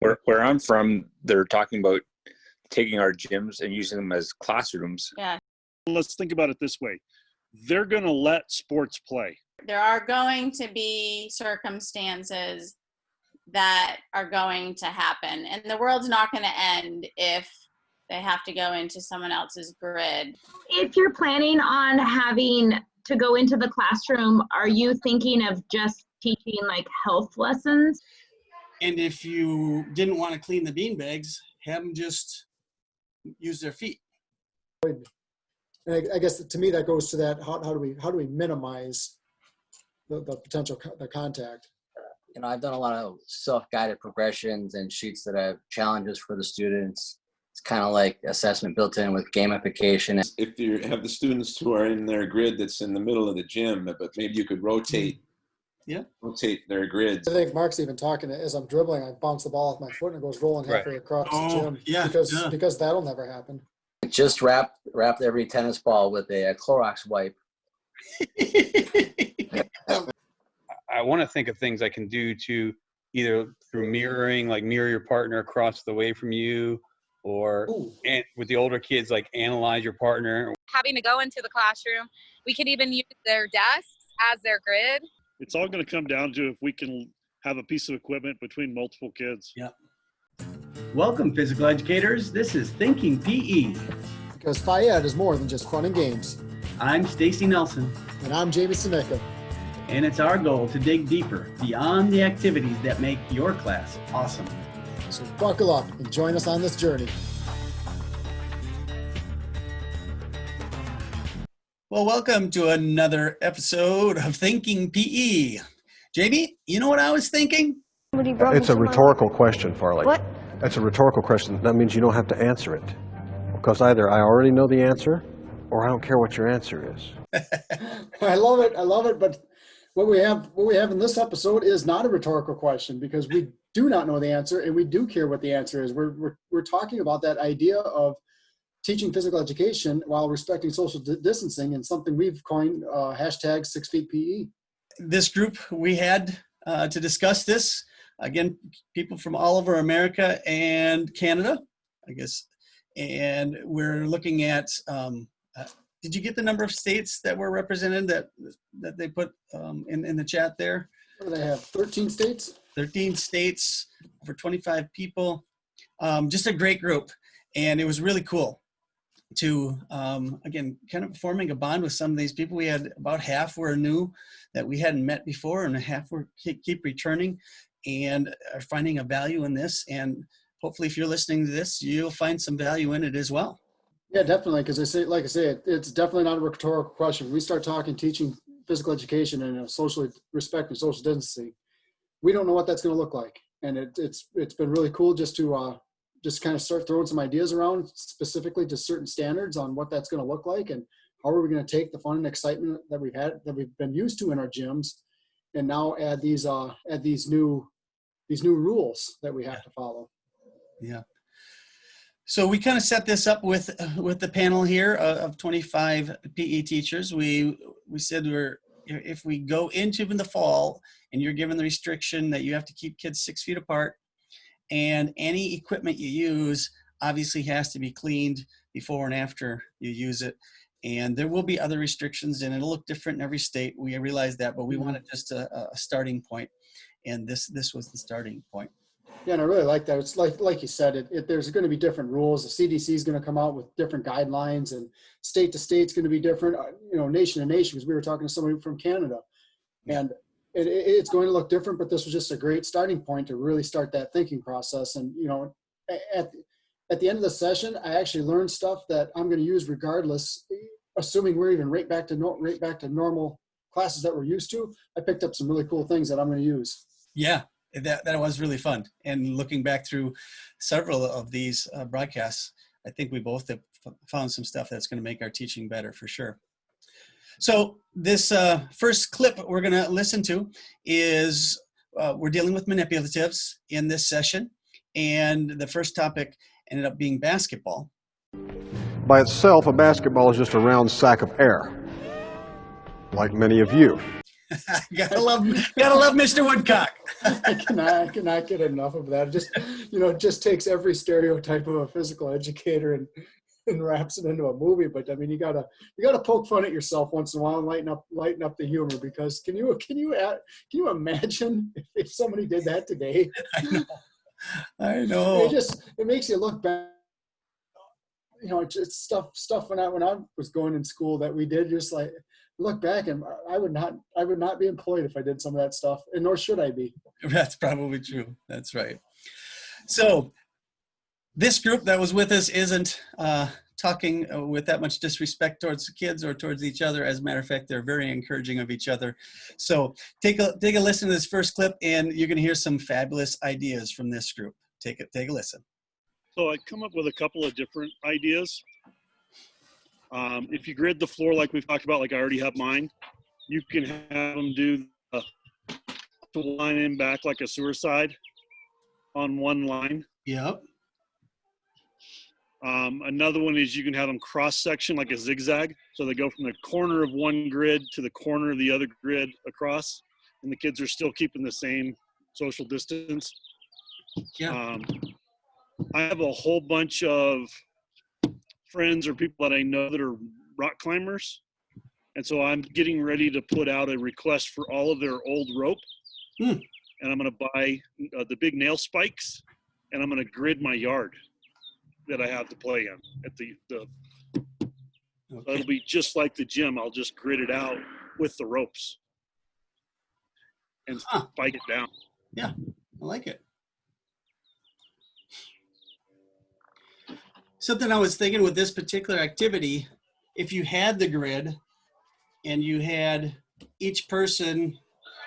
Where I'm from, they're talking about taking our gyms and using them as classrooms. Yeah. Let's think about it this way. They're going to let sports play. There are going to be circumstances that are going to happen, and the world's not going to end if they have to go into someone else's grid. If you're planning on having to go into the classroom, are you thinking of just teaching like health lessons? And if you didn't want to clean the beanbags, have them just use their feet. And I guess to me that goes to that, how do we minimize the potential the contact? You know, I've done a lot of self-guided progressions and sheets that have challenges for the students. It's kind of like assessment built in with gamification. If you have the students who are in their grid that's in the middle of the gym, but maybe you could rotate their grids. I think Mark's even talking, as I'm dribbling, I bounce the ball off my foot and it goes rolling halfway across the gym. Because that'll never happen. Just wrap every tennis ball with a Clorox wipe. I want to think of things I can do to either through mirroring, like mirror your partner across the way from you, or and with the older kids, like analyze your partner. Having to go into the classroom, we could even use their desks as their grid. It's all going to come down to if we can have a piece of equipment between multiple kids. Yep. Welcome, physical educators. This is Thinking PE. Because FIED is more than just fun and games. I'm Stacy Nelson. And I'm Jamie Seneca. And it's our goal to dig deeper beyond the activities that make your class awesome. So buckle up and join us on this journey. Well, welcome to another episode of Thinking PE. Jamie, you know what I was thinking? It's a rhetorical question, Farley. What? That's a rhetorical question. That means you don't have to answer it. Because either I already know the answer or I don't care what your answer is. I love it. But what we have in this episode is not a rhetorical question, because we do not know the answer and we do care what the answer is. We're talking about that idea of teaching physical education while respecting social distancing, and something we've coined hashtag 6 feet PE. This group we had to discuss this, again, people from all over America and Canada, I guess. And we're looking at, did you get the number of states that were represented that they put in the chat there? What do they have, 13 states? 13 states, over 25 people. Just a great group. And it was really cool to, again, kind of forming a bond with some of these people. We had about half were new that we hadn't met before, and a half were keep returning and are finding a value in this. And hopefully if you're listening to this, you'll find some value in it as well. Yeah, definitely. Because it's definitely not a rhetorical question. When we start talking teaching physical education and socially respecting social distancing, we don't know what that's going to look like. And it's been really cool just to just kind of start throwing some ideas around specifically to certain standards on what that's going to look like, and how are we going to take the fun and excitement that we've been used to in our gyms, and now add these new rules that we have to follow. Yeah. So we kind of set this up with the panel here of 25 PE teachers. We said if we go into the fall and you're given the restriction that you have to keep kids 6 feet apart, and any equipment you use obviously has to be cleaned before and after you use it. And there will be other restrictions, and it'll look different in every state. We realize that, but we wanted just a starting point, and this was the starting point. Yeah, and I really like that. It's like you said, there's going to be different rules. The CDC is going to come out with different guidelines, and state to state is going to be different, nation to nation, because we were talking to somebody from Canada. And it's going to look different, but this was just a great starting point to really start that thinking process. And, at the end of the session, I actually learned stuff that I'm going to use regardless, assuming we're even right back to normal classes that we're used to. I picked up some really cool things that I'm going to use. Yeah. That was really fun. And looking back through several of these broadcasts, I think we both have found some stuff that's going to make our teaching better for sure. So this first clip we're going to listen to is we're dealing with manipulatives in this session. And the first topic ended up being basketball. By itself, a basketball is just a round sack of air, like many of you. gotta love Mr. Woodcock. I cannot get enough of that. It just, it just takes every stereotype of a physical educator and wraps it into a movie. But I mean, you gotta poke fun at yourself once in a while and lighten up the humor, because can you imagine if somebody did that today? I know. It makes you look back. It's stuff when I was going in school that we did, just like look back, and I would not be employed if I did some of that stuff, and nor should I be. That's probably true. That's right. So this group that was with us isn't talking with that much disrespect towards the kids or towards each other. As a matter of fact, they're very encouraging of each other. So take a listen to this first clip, and you're going to hear some fabulous ideas from this group. Take a listen. So I come up with a couple of different ideas. If you grid the floor like we've talked about, like I already have mine, you can have them do the line in back like a sewer side on one line. Yep. Another one is you can have them cross section like a zigzag. So they go from the corner of one grid to the corner of the other grid across, and the kids are still keeping the same social distance. Yeah. I have a whole bunch of friends or people that I know that are rock climbers. And so I'm getting ready to put out a request for all of their old rope. And I'm going to buy the big nail spikes, and I'm going to grid my yard that I have to play in at Okay. It'll be just like the gym. I'll just grid it out with the ropes and spike it down. Yeah, I like it. Something I was thinking with this particular activity, if you had the grid and you had each person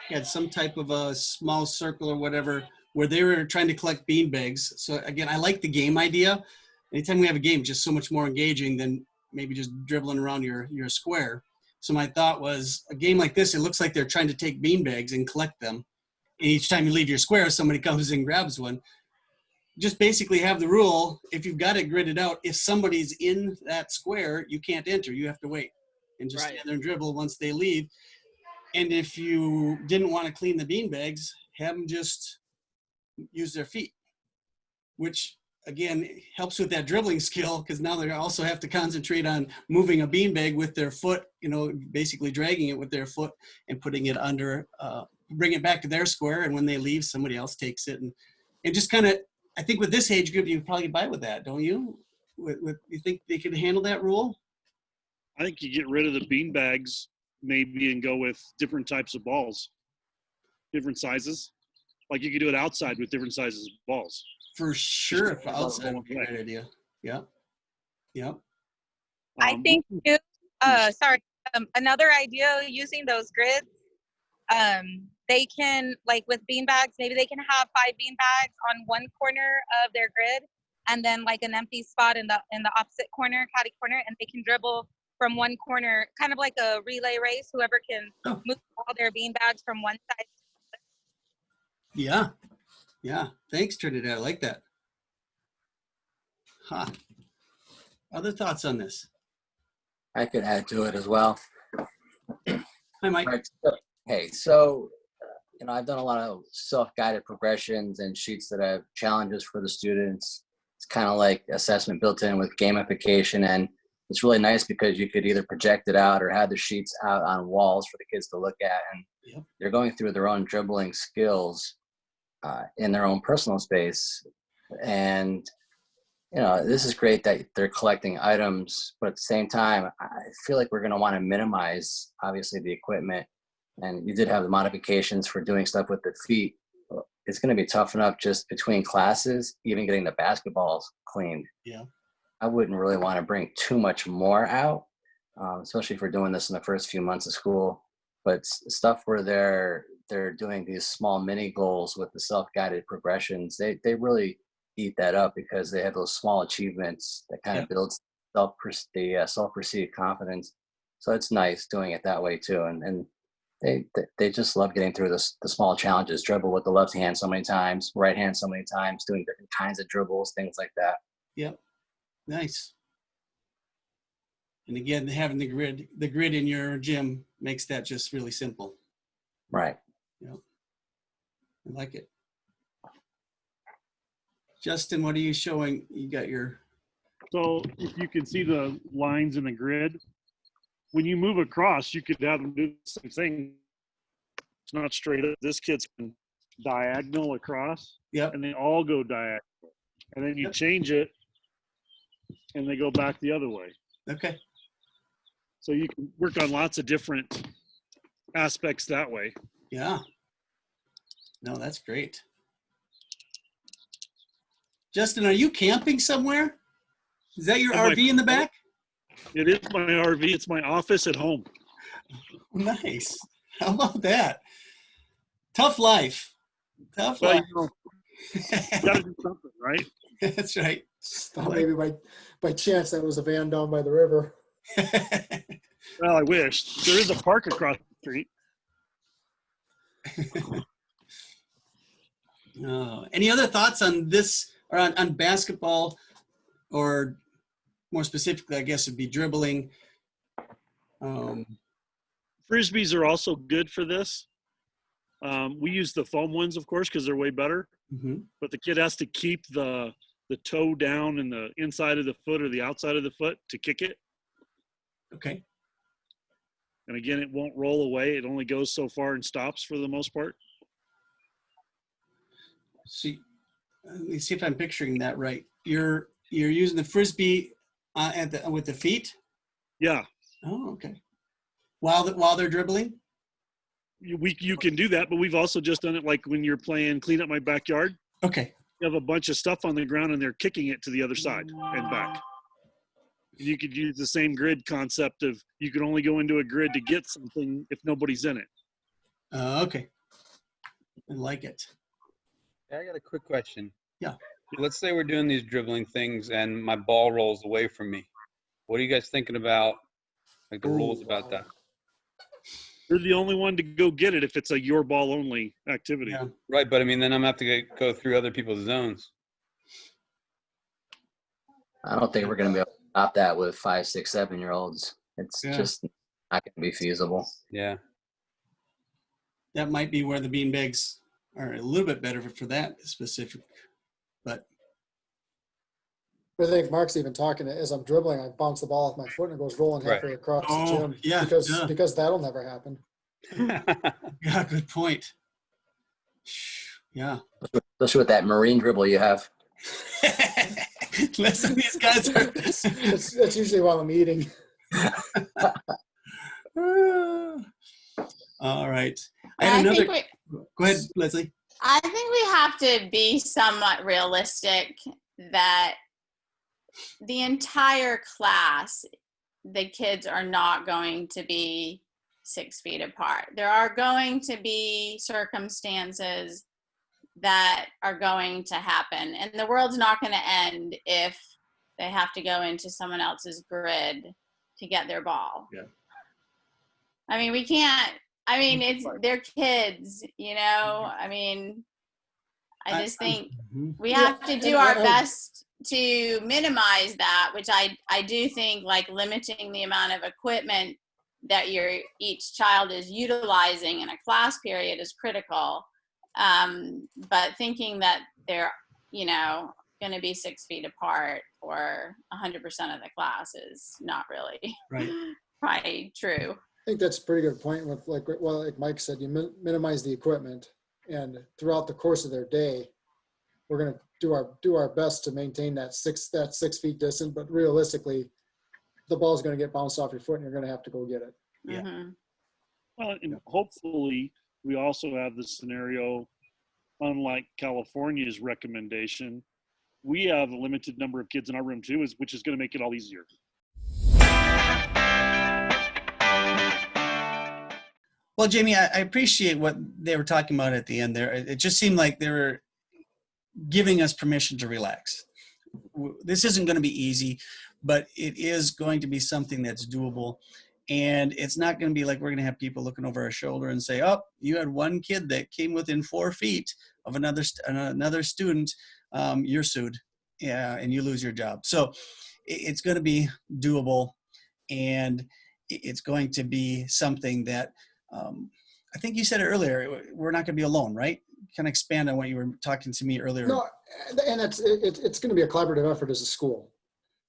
had some type of a small circle or whatever where they were trying to collect bean bags. So again, I like the game idea. Anytime we have a game, it's just so much more engaging than maybe just dribbling around your square. So my thought was, a game like this, it looks like they're trying to take bean bags and collect them. And each time you leave your square, somebody comes and grabs one. Just basically have the rule, if you've got it gridded out, if somebody's in that square, you can't enter, you have to wait. And just stand there and dribble once they leave. And if you didn't want to clean the bean bags, have them just use their feet, which again helps with that dribbling skill, because now they also have to concentrate on moving a beanbag with their foot, basically dragging it with their foot and putting it under, bring it back to their square, and when they leave, somebody else takes it. And just kind of, I think with this age group, you probably buy with that, don't you? You think they could handle that rule? I think you get rid of the bean bags maybe and go with different types of balls, different sizes. Like you could do it outside with different sizes of balls. For sure, if outside would be a great idea. Yeah. Yep. I think too, another idea using those grids, they can, like with bean bags, maybe they can have 5 bean bags on one corner of their grid, and then like an empty spot in the opposite corner, catty corner, and they can dribble from one corner, kind of like a relay race. Whoever can move all their bean bags from one side. Yeah. Yeah. Thanks, Trinidad. I like that. Other thoughts on this? I could add to it as well. Hi, Mike. Right. Hey, so I've done a lot of self-guided progressions and sheets that have challenges for the students. It's kind of like assessment built in with gamification, and it's really nice because you could either project it out or have the sheets out on walls for the kids to look at, and they're going through their own dribbling skills in their own personal space. And this is great that they're collecting items, but at the same time, I feel like we're going to want to minimize, obviously, the equipment. And you did have the modifications for doing stuff with the feet. It's going to be tough enough just between classes, even getting the basketballs cleaned. Yeah. I wouldn't really want to bring too much more out, especially if we're doing this in the first few months of school. But stuff where they're doing these small mini goals with the self-guided progressions, they really eat that up because they have those small achievements that kind of builds self-perceived confidence. So it's nice doing it that way too. And they just love getting through the small challenges. Dribble with the left hand so many times, right hand so many times, doing different kinds of dribbles, things like that. Yep. Nice. And again, having the grid in your gym makes that just really simple. Right. Yep. I like it. Justin, what are you showing? You got your. So if you can see the lines in the grid, when you move across, you could have them do the same thing. It's not straight up. This kid's diagonal across. Yep. And they all go diagonal. And then you change it and they go back the other way. Okay. So you can work on lots of different aspects that way. Yeah. No, that's great. Justin, are you camping somewhere? Is that your RV in the back? It is my RV. It's my office at home. Nice. How about that? Tough life. Tough Well, life. you know, you gotta do something, right? That's right. Thought maybe by chance that was a van down by the river. Well, I wish. There is a park across the street. Any other thoughts on this, or on basketball, or more specifically, I guess it'd be dribbling? Frisbees are also good for this. We use the foam ones, of course, because they're way better. Mm-hmm. But the kid has to keep the toe down in the inside of the foot or the outside of the foot to kick it. Okay. And again, it won't roll away. It only goes so far and stops for the most part. See, let me see if I'm picturing that right. You're using the frisbee with the feet. Yeah. Oh, okay. While they're dribbling. You can do that, but we've also just done it like when you're playing Clean Up My Backyard. Okay. You have a bunch of stuff on the ground and they're kicking it to the other side and back. You could use the same grid concept of you can only go into a grid to get something if nobody's in it. Okay. I like it. I got a quick question. Yeah. Let's say we're doing these dribbling things and my ball rolls away from me. What are you guys thinking about, like the rules about that? You're the only one to go get it if it's a your ball only activity. Yeah. Right, but I mean, then I'm gonna have to go through other people's zones. I don't think we're going to be able to stop that with 5, 6, 7-year-olds. It's just not going to be feasible. Yeah. That might be where the beanbags are a little bit better for that specific, but. I think Mark's even talking as I'm dribbling, I bounce the ball off my foot and it goes rolling halfway across the gym. Yeah, because that'll never happen. Yeah, good point. Yeah. Especially with that marine dribble you have. Listen, these guys are. That's usually while I'm eating. All right. I have another. Go ahead, Leslie. I think we have to be somewhat realistic that the entire class, the kids are not going to be 6 feet apart. There are going to be circumstances that are going to happen, and the world's not going to end if they have to go into someone else's grid to get their ball. Yeah. I mean, we can't. I mean, they're kids, you know. I mean, I just think we have to do our best to minimize that, which I do think like limiting the amount of equipment that each child is utilizing in a class period is critical. But thinking that they're, you know, going to be 6 feet apart for 100% of the class is not really probably true. I think that's a pretty good point with like Mike said, you minimize the equipment, and throughout the course of their day, we're going to do our best to maintain that six feet distance, but realistically, the ball's going to get bounced off your foot and you're going to have to go get it. Yeah. Mm-hmm. Well, and hopefully we also have the scenario, unlike California's recommendation, we have a limited number of kids in our room too, which is going to make it all easier. Well, Jamie, I appreciate what they were talking about at the end there. It just seemed like they were giving us permission to relax. This isn't going to be easy, but it is going to be something that's doable. And it's not going to be like we're going to have people looking over our shoulder and say, oh, you had one kid that came within 4 feet of another student, you're sued, yeah, and you lose your job. So it's going to be doable, and it's going to be something that I think you said it earlier, we're not going to be alone, right? Kind of expand on what you were talking to me earlier. No, and it's going to be a collaborative effort as a school.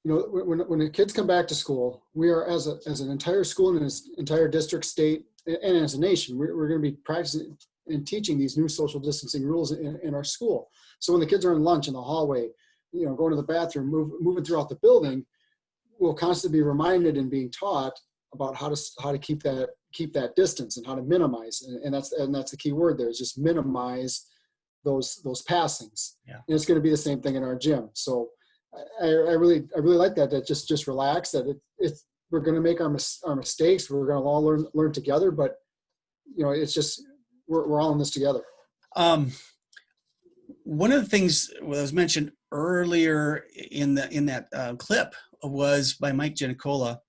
You know, when the kids come back to school, we are as an entire school and as entire district, state, and as a nation, we're going to be practicing and teaching these new social distancing rules in our school. So when the kids are in lunch in the hallway, you know, going to the bathroom, moving throughout the building, we'll constantly be reminded and being taught about how to keep that distance and how to minimize, and that's the key word there, is just minimize those passings. Yeah. And it's going to be the same thing in our gym. So I really like that just relax, that we're going to make our mistakes, we're going to all learn together, but you know, it's just we're all in this together. One of the things that was mentioned earlier in that clip was by Mike Giannicola.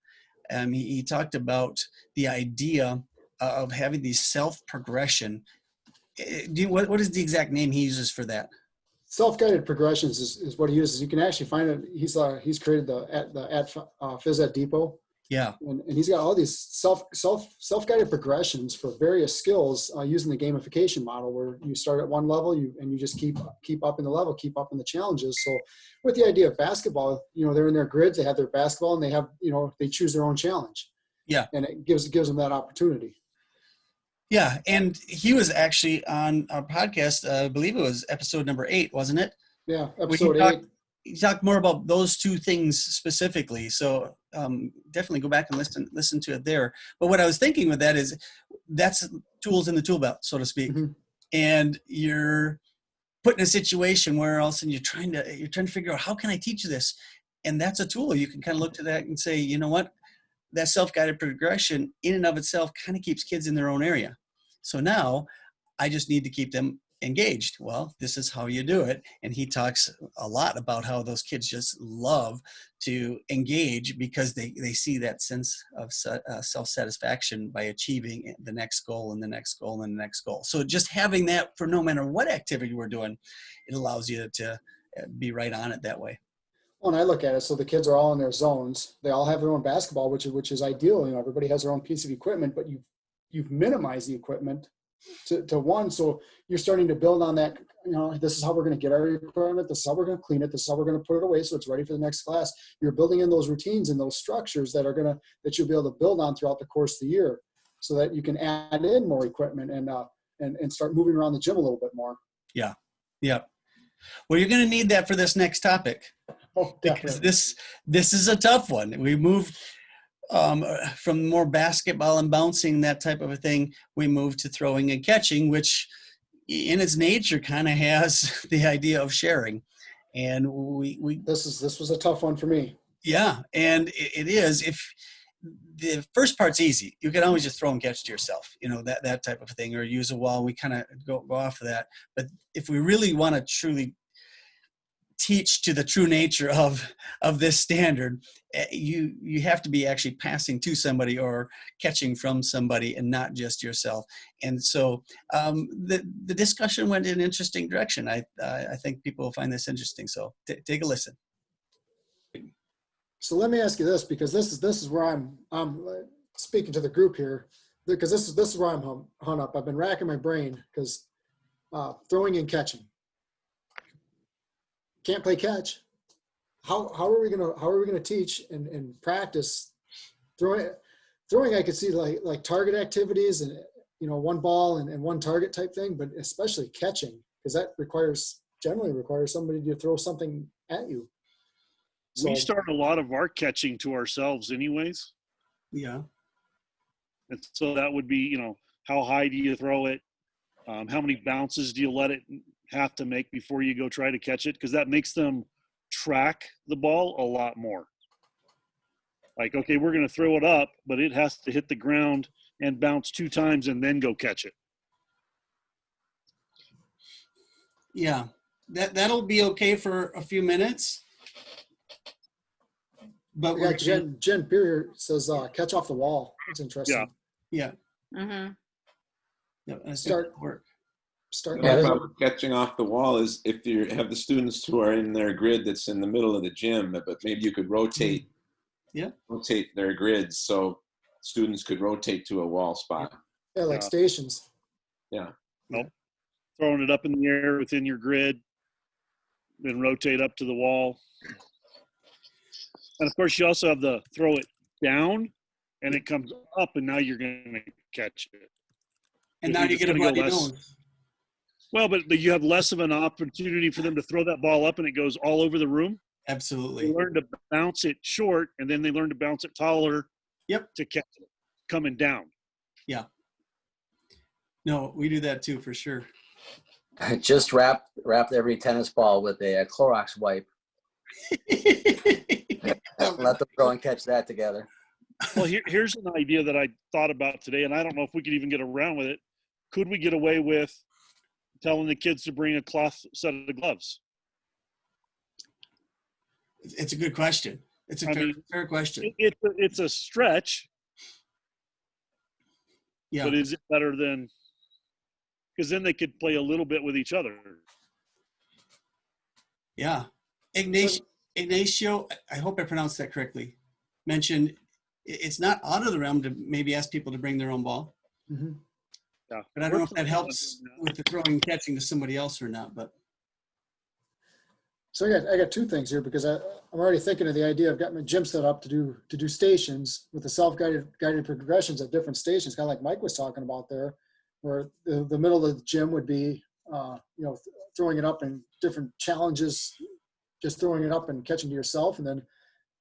He talked about the idea of having these self-progression. What is the exact name he uses for that? Self-guided progressions is what he uses. You can actually find it. He's created the Phys Ed Depot. Yeah. And he's got all these self-guided progressions for various skills using the gamification model, where you start at one level and you just keep up in the level, keep up in the challenges. So with the idea of basketball, you know, they're in their grids, they have their basketball, and they have, you know, they choose their own challenge. Yeah. And it gives them that opportunity. Yeah. And he was actually on our podcast, I believe it was episode number 8, wasn't it? Yeah. Episode 8. You talk more about those two things specifically. So definitely go back and listen to it there. But what I was thinking with that is that's tools in the tool belt, so to speak. Mm-hmm. And you're put in a situation where all of a sudden you're trying to figure out, how can I teach this? And that's a tool. You can kind of look to that and say, you know what, that self-guided progression in and of itself kind of keeps kids in their own area. So now I just need to keep them engaged. Well, this is how you do it. And he talks a lot about how those kids just love to engage because they see that sense of self-satisfaction by achieving the next goal and the next goal and the next goal. So just having that for no matter what activity we're doing, it allows you to be right on it that way. Well, and I look at it, so the kids are all in their zones. They all have their own basketball, which is ideal. You know, everybody has their own piece of equipment, but you've minimized the equipment to one. So you're starting to build on that, you know, this is how we're going to get our equipment. This is how we're going to clean it. This is how we're going to put it away so it's ready for the next class. You're building in those routines and those structures that you'll be able to build on throughout the course of the year, so that you can add in more equipment and start moving around the gym a little bit more. Yeah. Yeah. Well, you're going to need that for this next topic. Oh, definitely. Because this is a tough one. We moved from more basketball and bouncing, that type of a thing, we moved to throwing and catching, which in its nature kind of has the idea of sharing. And this was a tough one for me. Yeah, and it is. If the first part's easy, you can always just throw and catch to yourself, you know, that type of thing, or use a wall. We kind of go off of that. But if we really want to truly teach to the true nature of this standard, you have to be actually passing to somebody or catching from somebody and not just yourself. And so the discussion went in an interesting direction. I think people will find this interesting. So take a listen. So let me ask you this, because this is where I'm speaking to the group here, because this is where I'm hung up. I've been racking my brain because throwing and catching. Can't play catch. How are we gonna teach and practice throwing? I could see like target activities and, you know, one ball and one target type thing, but especially catching, because that generally requires somebody to throw something at you. So, we start a lot of our catching to ourselves anyways. Yeah. And so that would be, you know, how high do you throw it? How many bounces do you let it have to make before you go try to catch it? Because that makes them track the ball a lot more. Like, okay, we're going to throw it up, but it has to hit the ground and bounce 2 times and then go catch it. Yeah, that'll be okay for a few minutes. But yeah, Jen Beer says catch off the wall. It's interesting. Yeah. Mm-hmm. Yeah, start. Catching off the wall is if you have the students who are in their grid that's in the middle of the gym, but maybe you could rotate their grids so students could rotate to a wall spot. Yeah, like stations. Yeah. Nope. Throwing it up in the air within your grid, then rotate up to the wall. And of course, you also have the throw it down, and it comes up, and now you're going to catch it. And now you get a bloody nose. Well, but you have less of an opportunity for them to throw that ball up, and it goes all over the room. Absolutely. They learn to bounce it short, and then they learn to bounce it taller. Yep. To catch it coming down. Yeah. No, we do that too, for sure. Just wrap every tennis ball with a Clorox wipe. Let them go and catch that together. Well, here's an idea that I thought about today, and I don't know if we could even get around with it. Could we get away with telling the kids to bring a cloth set of gloves? It's a good question. It's a fair question. It's a stretch. Yeah. But is it better than – because then they could play a little bit with each other. Yeah. Ignacio, I hope I pronounced that correctly, mentioned it's not out of the realm to maybe ask people to bring their own ball. Mm-hmm. Yeah. But I don't know if that helps with the throwing and catching to somebody else or not. But so I got two things here, because I'm already thinking of the idea. I've got my gym set up to do stations with the self-guided progressions at different stations, kind of like Mike was talking about there, where the middle of the gym would be, throwing it up in different challenges, just throwing it up and catching to yourself, and then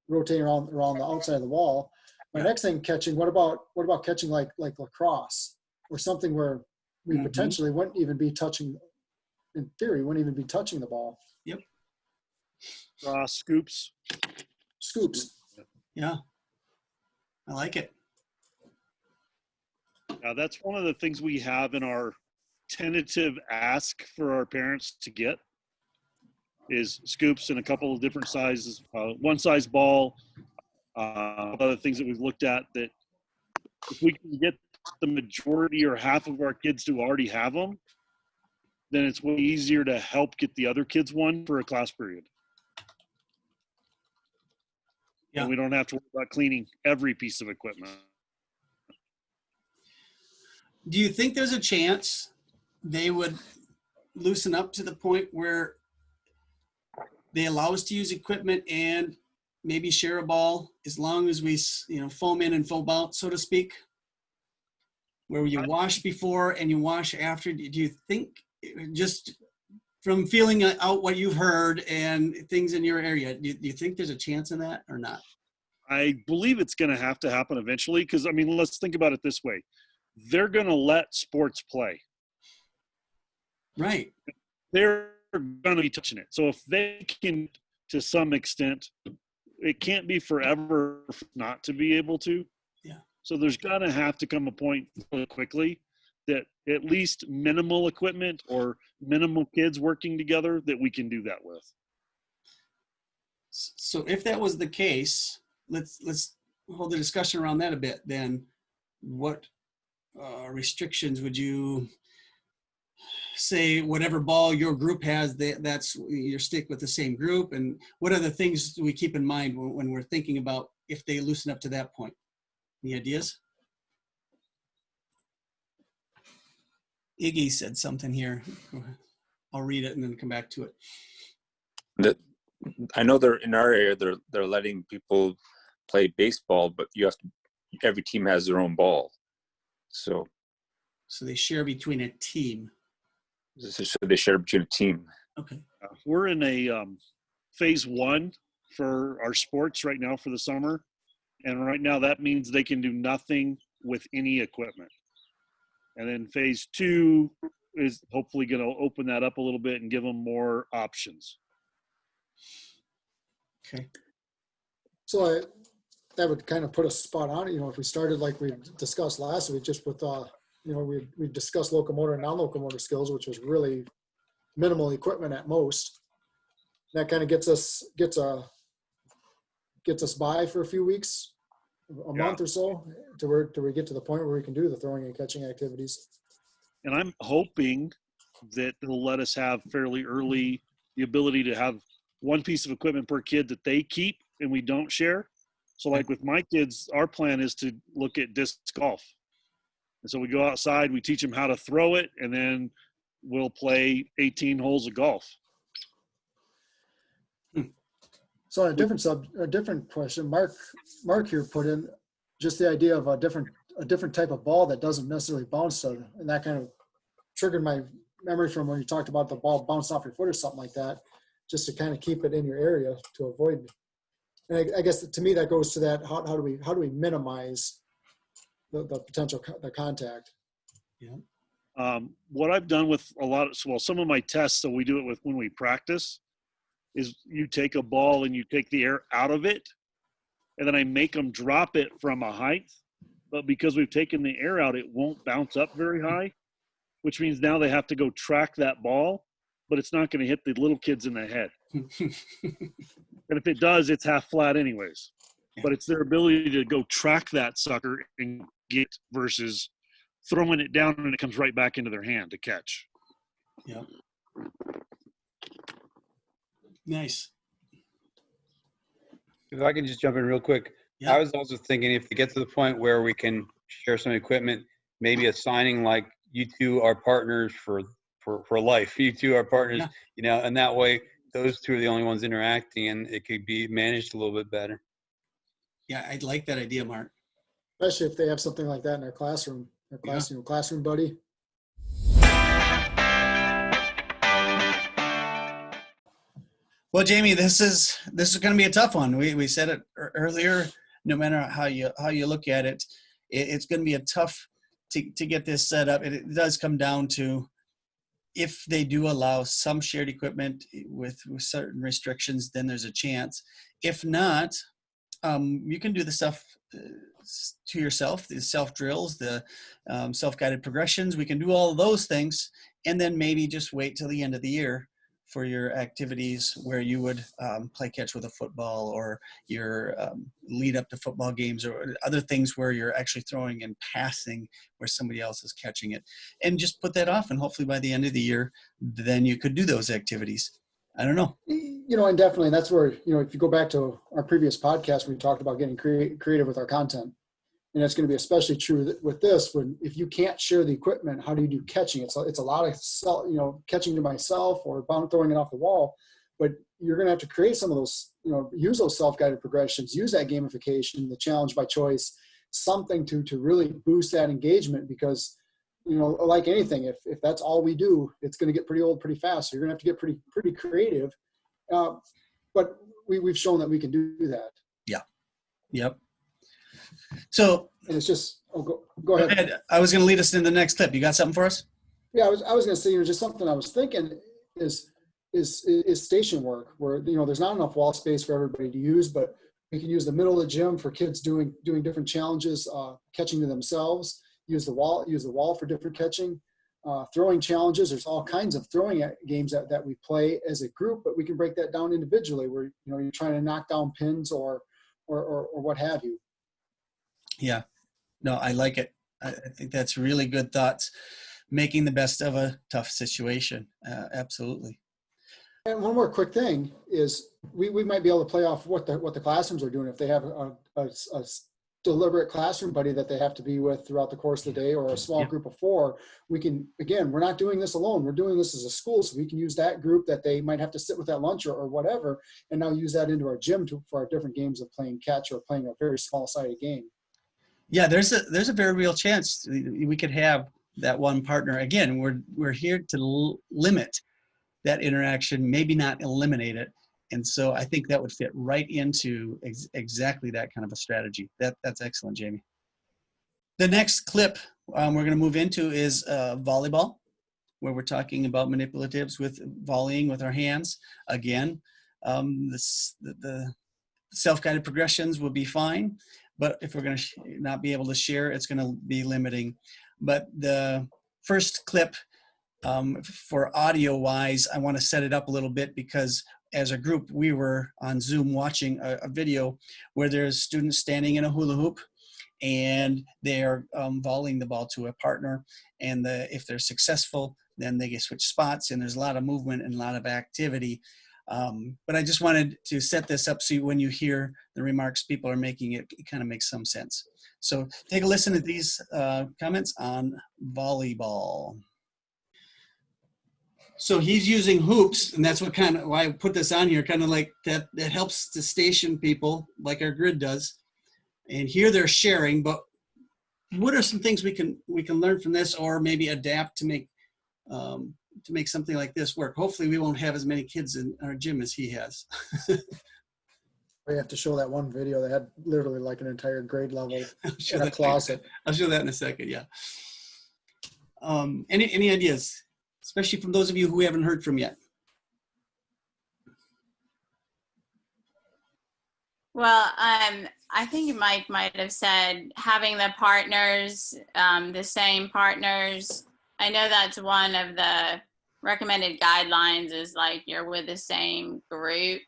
rotating around the outside of the wall. My next thing, catching. What about catching like lacrosse or something where we potentially wouldn't even be touching, in theory, wouldn't even be touching the ball. Yep. Scoops. Yeah. I like it. That's one of the things we have in our tentative ask for our parents to get is scoops in a couple of different sizes, one size ball, other things that we've looked at, that if we can get the majority or half of our kids to already have them, then it's way easier to help get the other kids one for a class period. Yeah. And we don't have to worry about cleaning every piece of equipment. Do you think there's a chance they would loosen up to the point where they allow us to use equipment and maybe share a ball, as long as we, foam in and foam out, so to speak, where you wash before and you wash after? Do you think, just from feeling out what you've heard and things in your area, do you think there's a chance in that or not? I believe it's going to have to happen eventually, because, let's think about it this way. They're going to let sports play. Right. They're going to be touching it. So if they can, to some extent, it can't be forever not to be able to. Yeah. So there's going to have to come a point really quickly that at least minimal equipment or minimal kids working together, that we can do that with. So if that was the case, let's hold the discussion around that a bit. Then what restrictions would you say? Whatever ball your group has, that's you stick with the same group. And what other things do we keep in mind when we're thinking about if they loosen up to that point? Any ideas? Iggy said something here. I'll read it and then come back to it. I know they're in our area. They're letting people play baseball, but every team has their own ball. So they share between a team. So they share between a team. Okay. We're in a phase 1 for our sports right now for the summer. And right now that means they can do nothing with any equipment. And then phase 2 is hopefully going to open that up a little bit and give them more options. Okay. So that would kind of put a spot on it. If we started like we discussed last week, just with, we discussed locomotor and non-locomotor skills, which was really minimal equipment at most. That kind of gets us by for a few weeks, a month or so, till we get to the point where we can do the throwing and catching activities. And I'm hoping that they'll let us have fairly early the ability to have one piece of equipment per kid that they keep and we don't share. So like with my kids, our plan is to look at disc golf. And so we go outside, we teach them how to throw it, and then we'll play 18 holes of golf. So on a different question, Mark here put in just the idea of a different type of ball that doesn't necessarily bounce, and that kind of triggered my memory from when you talked about the ball bouncing off your foot or something like that, just to kind of keep it in your area to avoid. And I guess to me that goes to that, how do we minimize the potential the contact? Yeah. What I've done with some of my tests, so we do it with when we practice, is you take a ball and you take the air out of it, and then I make them drop it from a height. But because we've taken the air out, it won't bounce up very high, which means now they have to go track that ball, but it's not going to hit the little kids in the head. And if it does, it's half flat anyways. But it's their ability to go track that sucker and get versus throwing it down and it comes right back into their hand to catch. Yeah. Nice. If I can just jump in real quick. Yeah. I was also thinking if we get to the point where we can share some equipment, maybe assigning like you two are partners for life. You two are partners, and that way those two are the only ones interacting and it could be managed a little bit better. Yeah, I'd like that idea, Mark. Especially if they have something like that in their classroom, classroom buddy. Well, Jamie, this is going to be a tough one. We said it earlier. No matter how you look at it, it's going to be a tough to get this set up. It does come down to if they do allow some shared equipment with certain restrictions, then there's a chance. If not, you can do the stuff to yourself, the self drills, the self-guided progressions. We can do all of those things, and then maybe just wait till the end of the year for your activities where you would play catch with a football, or your lead up to football games, or other things where you're actually throwing and passing where somebody else is catching it, and just put that off. And hopefully by the end of the year, then you could do those activities. I don't know. And definitely that's where, if you go back to our previous podcast, we talked about getting creative with our content. And that's going to be especially true with this, when if you can't share the equipment, how do you do catching? It's a lot of catching to myself or throwing it off the wall. But you're going to have to create some of those, use those self-guided progressions, use that gamification, the challenge by choice, something to really boost that engagement. Because, like anything, if that's all we do, it's going to get pretty old pretty fast. So you're going to have to get pretty creative. But we've shown that we can do that. Yeah. Yep. So, and it's just, go ahead. I was going to lead us into the next clip. You got something for us? Yeah, I was going to say, just something I was thinking is station work, where, there's not enough wall space for everybody to use, but we can use the middle of the gym for kids doing different challenges, catching to themselves, use the wall for different catching, throwing challenges. There's all kinds of throwing games that we play as a group, but we can break that down individually where, you're trying to knock down pins or what have you. Yeah, no, I like it. I think that's really good thoughts. Making the best of a tough situation. Absolutely. And one more quick thing is we might be able to play off what the classrooms are doing. If they have a deliberate classroom buddy that they have to be with throughout the course of the day, or a small group of 4, we can, again, we're not doing this alone. We're doing this as a school, so we can use that group that they might have to sit with at lunch or whatever, and now use that into our gym for our different games of playing catch or playing a very small-sided game. Yeah, there's a very real chance we could have that one partner. Again, we're here to limit that interaction, maybe not eliminate it. And so I think that would fit right into exactly that kind of a strategy. That's excellent, Jamie. The next clip we're going to move into is volleyball, where we're talking about manipulatives with volleying with our hands. Again, the self-guided progressions will be fine, but if we're going to not be able to share, it's going to be limiting. But the first clip, for audio wise, I want to set it up a little bit, because as a group, we were on Zoom watching a video where there's students standing in a hula hoop, and they're volleying the ball to a partner. And if they're successful, then they get switch spots, and there's a lot of movement and a lot of activity. But I just wanted to set this up so when you hear the remarks people are making, it kind of makes some sense. So take a listen to these comments on volleyball. So he's using hoops, and that's what kind of why I put this on here, kind of like that helps to station people like our grid does. And here they're sharing, but what are some things we can learn from this, or maybe adapt to make something like this work? Hopefully we won't have as many kids in our gym as he has. We have to show that one video that had literally like an entire grade level in a closet. I'll show that in a second, yeah. Any ideas, especially from those of you who we haven't heard from yet? Well, I think Mike might have said having the partners, the same partners. I know that's one of the recommended guidelines is like you're with the same group.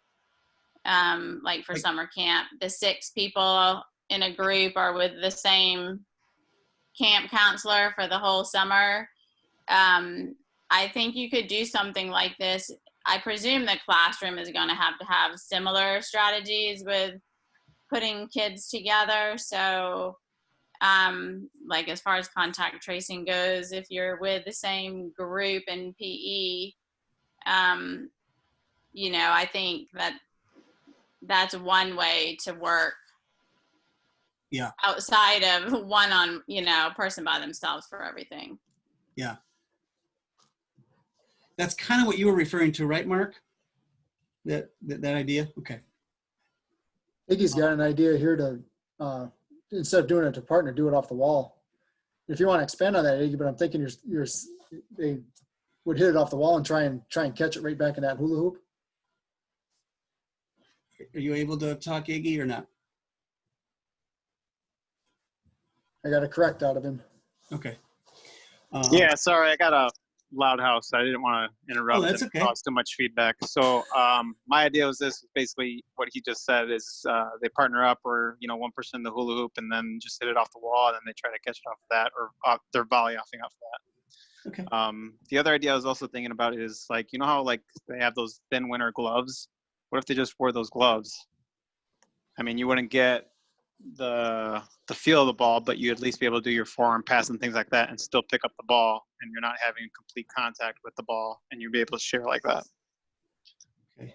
Like for summer camp, the 6 people in a group are with the same camp counselor for the whole summer. I think you could do something like this. I presume the classroom is going to have similar strategies with putting kids together. So, like as far as contact tracing goes, if you're with the same group in PE, you know, I think that's one way to work. Yeah. Outside of one on, you know, person by themselves for everything. Yeah. That's kind of what you were referring to, right, Mark? That idea? Okay. Iggy's got an idea here to, instead of doing it to partner, do it off the wall. If you want to expand on that, Iggy, but I'm thinking they would hit it off the wall and try and catch it right back in that hula hoop. Are you able to talk, Iggy, or not? I got a correct out of him. Okay. Yeah, sorry, I got a loud house. I didn't want to interrupt and cause too much feedback. So my idea was this: basically what he just said is they partner up, or you know, one person in the hula hoop, and then just hit it off the wall, and then they try to catch it off of that, or they're volley offing off of that. Okay. The other idea I was also thinking about is like, you know how like they have those thin winter gloves? What if they just wore those gloves? I mean, you wouldn't get the feel of the ball, but you at least be able to do your forearm pass and things like that and still pick up the ball, and you're not having complete contact with the ball, and you'll be able to share like that. Okay.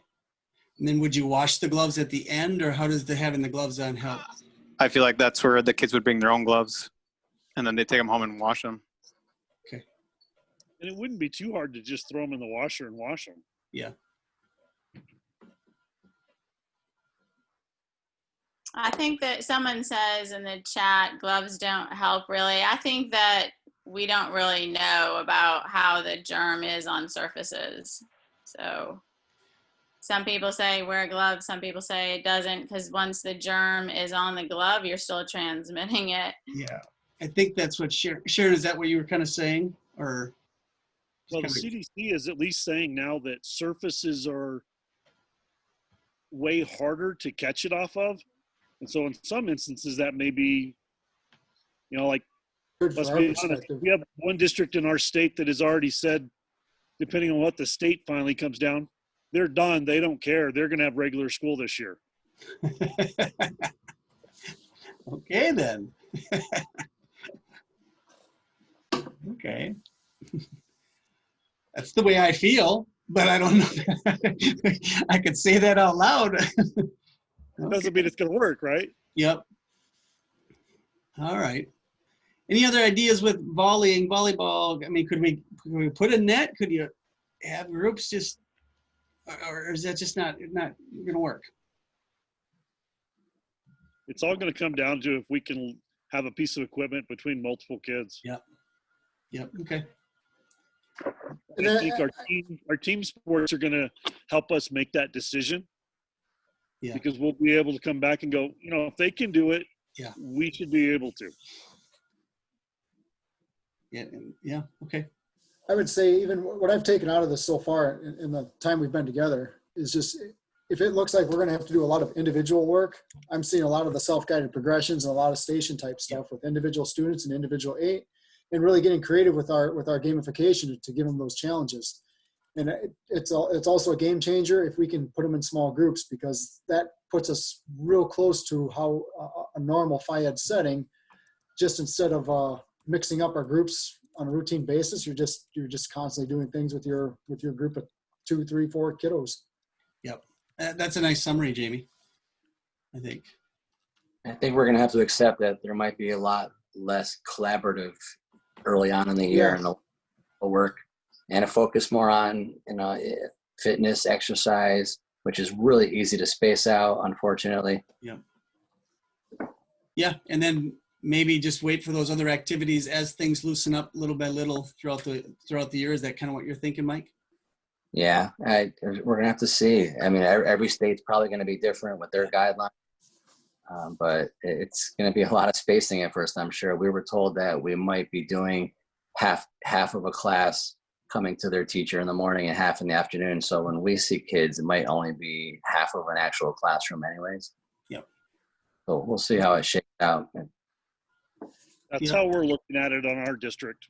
And then would you wash the gloves at the end, or how does having the gloves on help? I feel like that's where the kids would bring their own gloves, and then they take them home and wash them. Okay. And it wouldn't be too hard to just throw them in the washer and wash them. Yeah. I think that someone says in the chat, gloves don't help really. I think that we don't really know about how the germ is on surfaces. So some people say wear gloves, some people say it doesn't, because once the germ is on the glove, you're still transmitting it. Yeah. I think that's what Sharon, is that what you were kind of saying? Or well, the CDC is at least saying now that surfaces are way harder to catch it off of. And so in some instances that may be, you know, like, let's be honest, we have one district in our state that has already said, depending on what the state finally comes down, they're done. They don't care. They're going to have regular school this year. Okay, then. Okay. That's the way I feel, but I don't know. I could say that out loud. Doesn't mean it's going to work, right? Yep. All right. Any other ideas with volleying, volleyball? I mean, could we put a net? Could you have groups just, or is that just not going to work? It's all going to come down to if we can have a piece of equipment between multiple kids. Yep. Yep. Okay. I think our team sports are going to help us make that decision. Yeah. Because we'll be able to come back and go, you know, if they can do it, yeah, we should be able to. Yeah. Yeah. Okay. I would say even what I've taken out of this so far in the time we've been together is just, if it looks like we're going to have to do a lot of individual work, I'm seeing a lot of the self-guided progressions and a lot of station type stuff with individual students and individual 8, and really getting creative with our gamification to give them those challenges. And it's also a game changer if we can put them in small groups, because that puts us real close to how a normal Phi-Ed setting, just instead of mixing up our groups on a routine basis, you're just constantly doing things with your group of 2, 3, 4 kiddos. Yep. That's a nice summary, Jamie, I think. I think we're going to have to accept that there might be a lot less collaborative early on in the year and the work, and a focus more on, fitness, exercise, which is really easy to space out, unfortunately. Yeah. Yeah, and then maybe just wait for those other activities as things loosen up little by little throughout the year. Is that kind of what you're thinking, Mike? Yeah, we're gonna have to see. I mean, every state's probably going to be different with their guidelines, but it's going to be a lot of spacing at first. I'm sure we were told that we might be doing half of a class coming to their teacher in the morning and half in the afternoon. So when we see kids, it might only be half of an actual classroom, anyways. Yep. So we'll see how it shakes out. That's how we're looking at it on our district.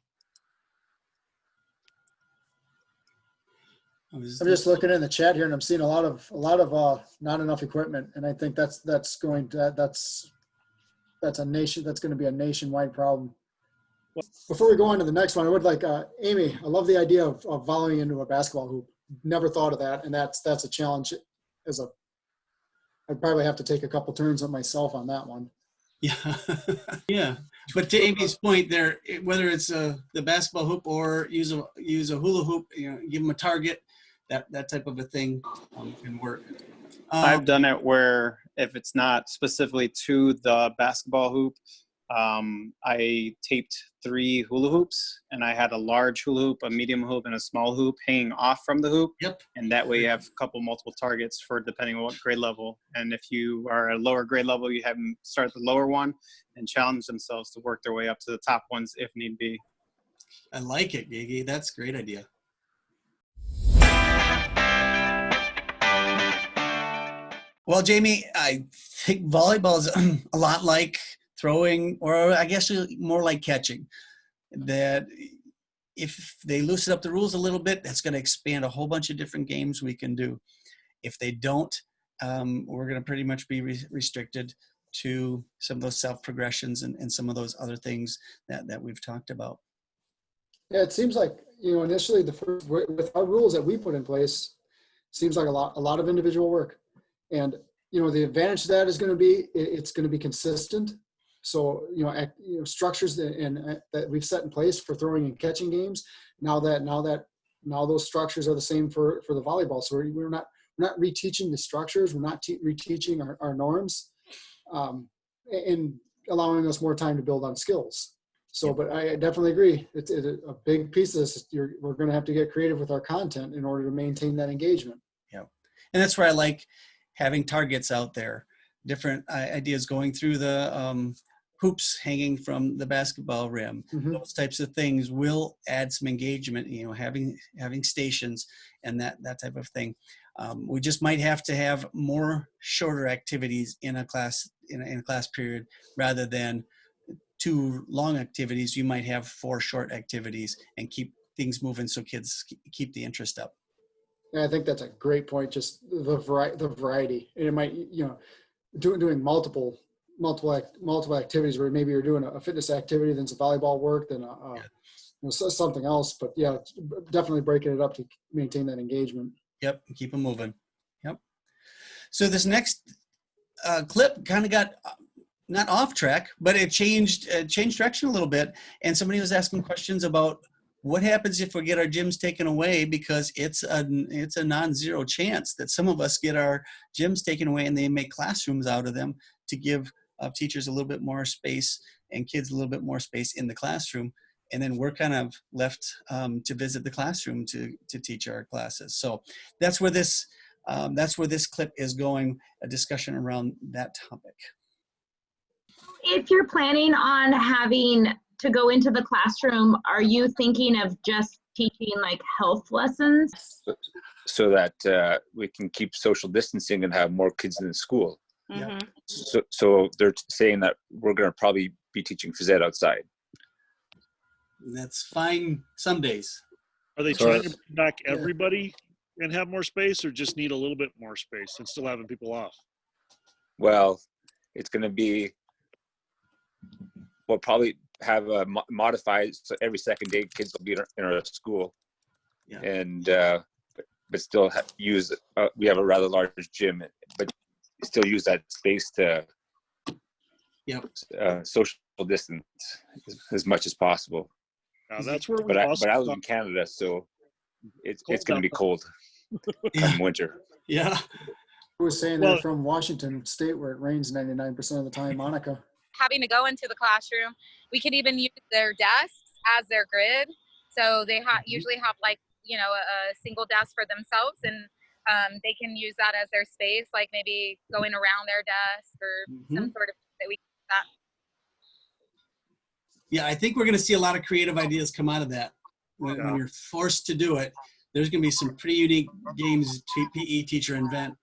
I'm just looking in the chat here, and I'm seeing a lot of not enough equipment, and I think that's going to be a nationwide problem. Before we go on to the next one, I would like Amy. I love the idea of volleying into a basketball hoop. Never thought of that, and that's a challenge. I'd probably have to take a couple turns on myself on that one. Yeah, yeah. But to Amy's point, there, whether it's the basketball hoop or use a hula hoop, give them a target. That type of a thing can work. I've done it where if it's not specifically to the basketball hoop, I taped 3 hula hoops, and I had a large hula hoop, a medium hoop, and a small hoop hanging off from the hoop. Yep. And that way you have multiple targets for depending on what grade level. And if you are at a lower grade level, you have them start the lower one and challenge themselves to work their way up to the top ones if need be. I like it, Gigi. That's a great idea. Well, Jamie, I think volleyball is a lot like throwing, or I guess more like catching. That if they loosen up the rules a little bit, that's going to expand a whole bunch of different games we can do. If they don't, we're going to pretty much be restricted to some of those self-progressions and some of those other things that we've talked about. Yeah, it seems like, initially with our rules that we put in place, seems like a lot of individual work. And, the advantage to that is going to be, it's going to be consistent. So, structures that we've set in place for throwing and catching games, now those structures are the same for the volleyball. So we're not reteaching the structures. We're not reteaching our norms, and allowing us more time to build on skills. So, but I definitely agree. It's a big piece of this. We're going to have to get creative with our content in order to maintain that engagement. Yeah. And that's where I like having targets out there, different ideas going through the hoops hanging from the basketball rim. Mm-hmm. Those types of things will add some engagement, having stations and that type of thing. We just might have to have more shorter activities in a class, in a class period, rather than 2 long activities. You might have 4 short activities and keep things moving so kids keep the interest up. Yeah, I think that's a great point. Just the variety, and it might, doing multiple activities where maybe you're doing a fitness activity, then some volleyball work, then something else. But yeah, definitely breaking it up to maintain that engagement. Yep, keep them moving. Yep. So this next clip kind of got not off track, but it changed direction a little bit. And somebody was asking questions about what happens if we get our gyms taken away, because it's a non-zero chance that some of us get our gyms taken away and they make classrooms out of them to give teachers a little bit more space and kids a little bit more space in the classroom. And then we're kind of left to visit the classroom to teach our classes. So that's where this clip is going, a discussion around that topic. If you're planning on having to go into the classroom, are you thinking of just teaching like health lessons? So that we can keep social distancing and have more kids in the school. Mm-hmm. So they're saying that we're going to probably be teaching phys ed outside. That's fine some days. Are they So trying to bring back Yeah. everybody and have more space, or just need a little bit more space and still having people off? Well, it's going to be, we'll probably have a modified, so every second day kids will be in our school. Yeah. And, but still use, we have a rather large gym, but still use that space to Yep. social distance as much as possible. Now that's where we But also I live in Canada, so it's Cold going to be down. cold come winter. Yeah. Who was saying Well- they're from Washington State where it rains 99% of the time, Monica? Having to go into the classroom, we could even use their desks as their grid. So they usually have like, you know, a single desk for themselves, and they can use that as their space, like maybe going around their desk or some sort of that we that. Yeah, I think we're going to see a lot of creative ideas come out of that. When you're forced to do it, there's going to be some pretty unique games PE teacher invent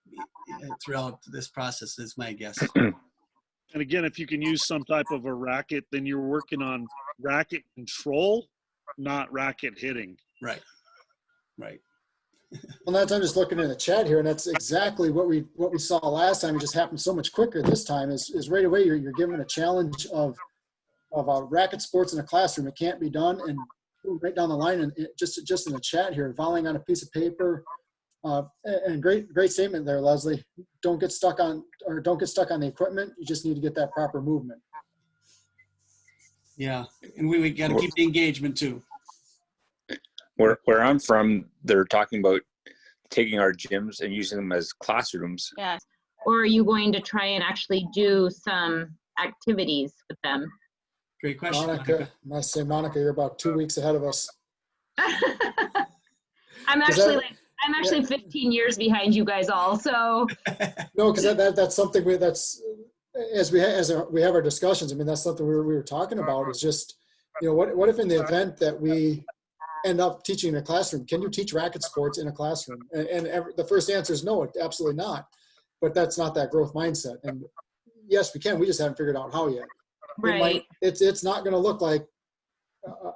throughout this process, is my guess. And again, if you can use some type of a racket, then you're working on racket control, not racket hitting. Right. Right. Well, that's, I'm just looking in the chat here, and that's exactly what we saw last time. It just happened so much quicker this time. Is right away you're given a challenge of racket sports in a classroom. It can't be done, and right down the line, and just in the chat here, volleying on a piece of paper. And great statement there, Leslie. Don't get stuck on the equipment. You just need to get that proper movement. Yeah, and we got to keep the engagement too. Where I'm from, they're talking about taking our gyms and using them as classrooms. Yes. Or are you going to try and actually do some activities with them? Great question, Monica. I must say, Monica, you're about 2 weeks ahead of us. I'm actually 15 years behind you guys all. So no, because that's something as we have our discussions. I mean, that's something we were talking about. Is just, you know, what if in the event that we end up teaching in a classroom, can you teach racket sports in a classroom? And the first answer is no, absolutely not. But that's not that growth mindset. And yes, we can. We just haven't figured out how yet. right. It's not going to look like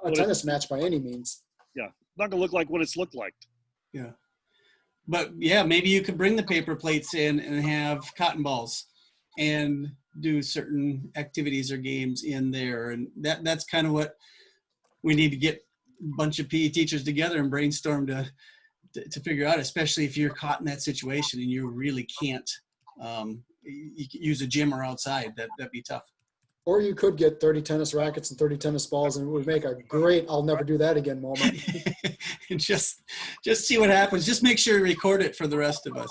a tennis match by any means. Yeah, not gonna look like what it's looked like. Yeah. But yeah, maybe you could bring the paper plates in and have cotton balls and do certain activities or games in there. And that's kind of what we need to get a bunch of PE teachers together and brainstorm to figure out, especially if you're caught in that situation and you really can't use a gym or outside. That'd be tough. Or you could get 30 tennis rackets and 30 tennis balls, and it would make a great "I'll never do that again" moment. And just see what happens. Just make sure you record it for the rest of us.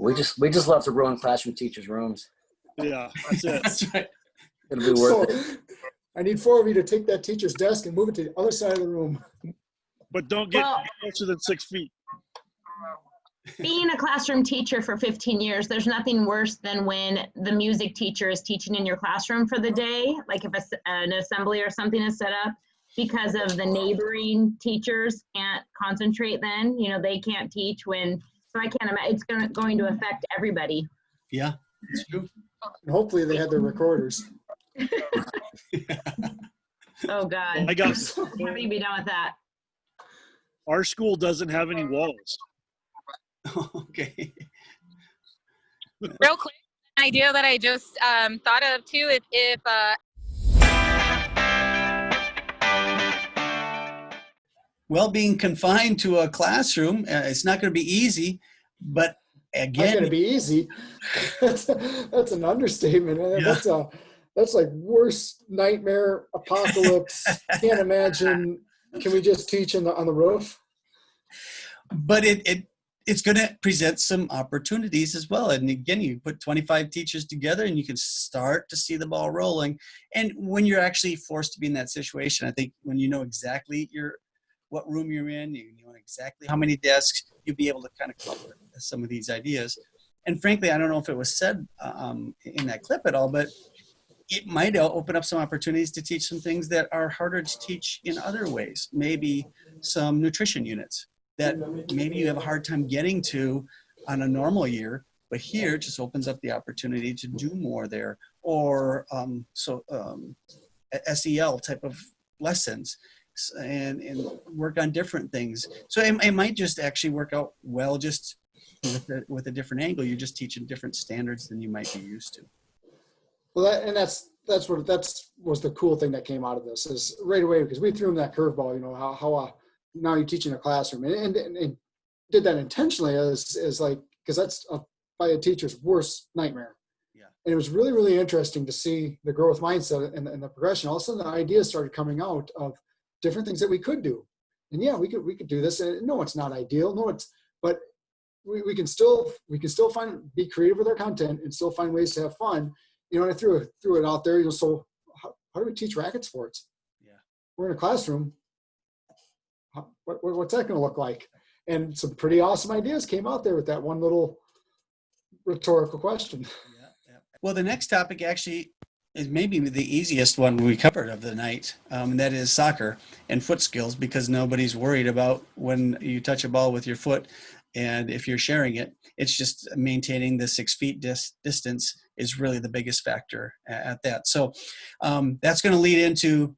We just love to ruin classroom teachers' rooms. Yeah, that's it. That's right. It'll be worth it. I need 4 of you to take that teacher's desk and move it to the other side of the room. But don't get closer than 6 feet. Being a classroom teacher for 15 years, there's nothing worse than when the music teacher is teaching in your classroom for the day, like if an assembly or something is set up, because of the neighboring teachers can't concentrate then, you know, they can't teach when, so I can't imagine, it's going to affect everybody. Yeah, it's true. And hopefully they had their recorders. Oh God. I got Having to be done with that. our school doesn't have any walls. Okay. Real quick, an idea that I just thought of too, if Well, being confined to a classroom, it's not going to be easy, but again, Not going to be easy. That's an understatement. Yeah. That's like worst nightmare apocalypse. Can't imagine. Can we just teach on the roof? but it's going to present some opportunities as well. And again, you put 25 teachers together and you can start to see the ball rolling. And when you're actually forced to be in that situation, I think when you know exactly what room you're in, you know exactly how many desks, you'll be able to kind of cover some of these ideas. And frankly, I don't know if it was said in that clip at all, but it might open up some opportunities to teach some things that are harder to teach in other ways. Maybe some nutrition units that maybe you have a hard time getting to on a normal year, but here just opens up the opportunity to do more there. Or SEL type of lessons. topics and work on different things. So it might just actually work out well just with a different angle. You're just teaching different standards than you might be used to. Well, that was the cool thing that came out of this is right away, because we threw him that curveball, you know, how now you're teaching a classroom and did that intentionally as like, because that's by a teacher's worst nightmare. Yeah. And it was really, really interesting to see the growth mindset and the progression. All of a sudden the ideas started coming out of different things that we could do. And yeah, we could do this. And no, it's not ideal. No, but we can still be creative with our content and still find ways to have fun. You know, and I threw it out there, you know, so how do we teach racket sports? Yeah. We're in a classroom. What's that going to look like? And some pretty awesome ideas came out there with that one little rhetorical question. Yeah. Well, the next topic actually is maybe the easiest one we covered of the night, and that is soccer and foot skills, because nobody's worried about when you touch a ball with your foot. And if you're sharing it, it's just maintaining the 6 feet distance is really the biggest factor at that. So that's going to lead into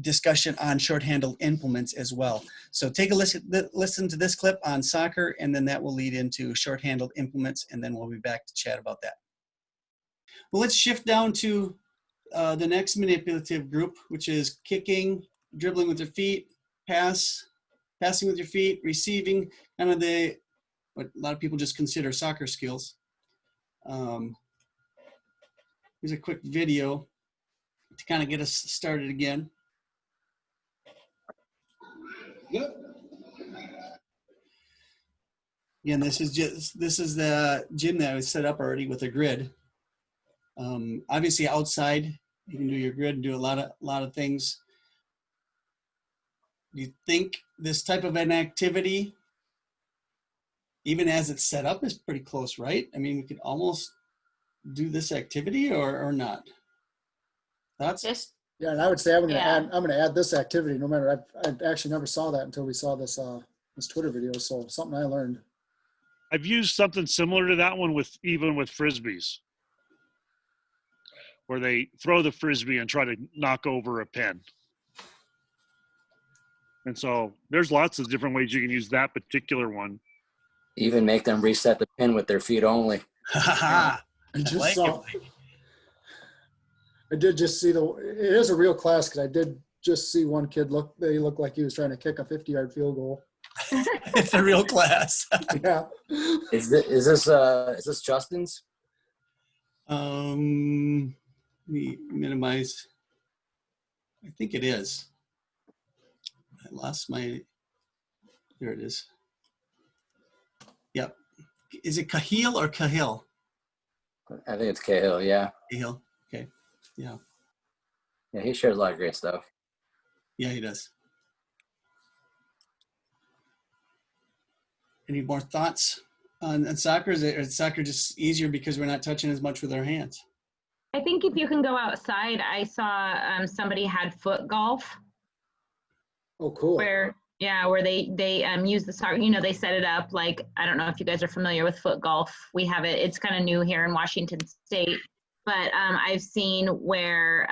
discussion on short-handled implements as well. So take a listen to this clip on soccer, and then that will lead into short-handled implements, and then we'll be back to chat about that. Well, let's shift down to the next manipulative group, which is kicking, dribbling with your feet, passing with your feet, receiving, kind of what a lot of people just consider soccer skills. Here's a quick video to kind of get us started again. Yep. Again, this is the gym that was set up already with a grid. Obviously outside, you can do your grid and do a lot of things. Do you think this type of an activity, even as it's set up, is pretty close, right? I mean, we could almost do this activity or not? Thoughts? Yeah, and I would say I'm going to add this activity. No matter, I actually never saw that until we saw this Twitter video. So something I learned. I've used something similar to that one even with frisbees, where they throw the frisbee and try to knock over a pin. And so there's lots of different ways you can use that particular one. Even make them reset the pin with their feet only. I did just see it is a real class, because I did just see one kid they looked like he was trying to kick a 50-yard field goal. It's a real class. Yeah. Is this Justin's? Let me minimize. I think it is. I lost there it is. Yep. Is it Cahill or Cahill? I think it's Cahill, yeah. Cahill, okay. Yeah. Yeah, he shares a lot of great stuff. Yeah, he does. Any more thoughts on soccer? Is soccer just easier because we're not touching as much with our hands? I think if you can go outside, I saw somebody had foot golf. Oh, cool. Where they use the soccer, you know, they set it up like, I don't know if you guys are familiar with foot golf. We have it, it's kind of new here in Washington State, but I've seen where,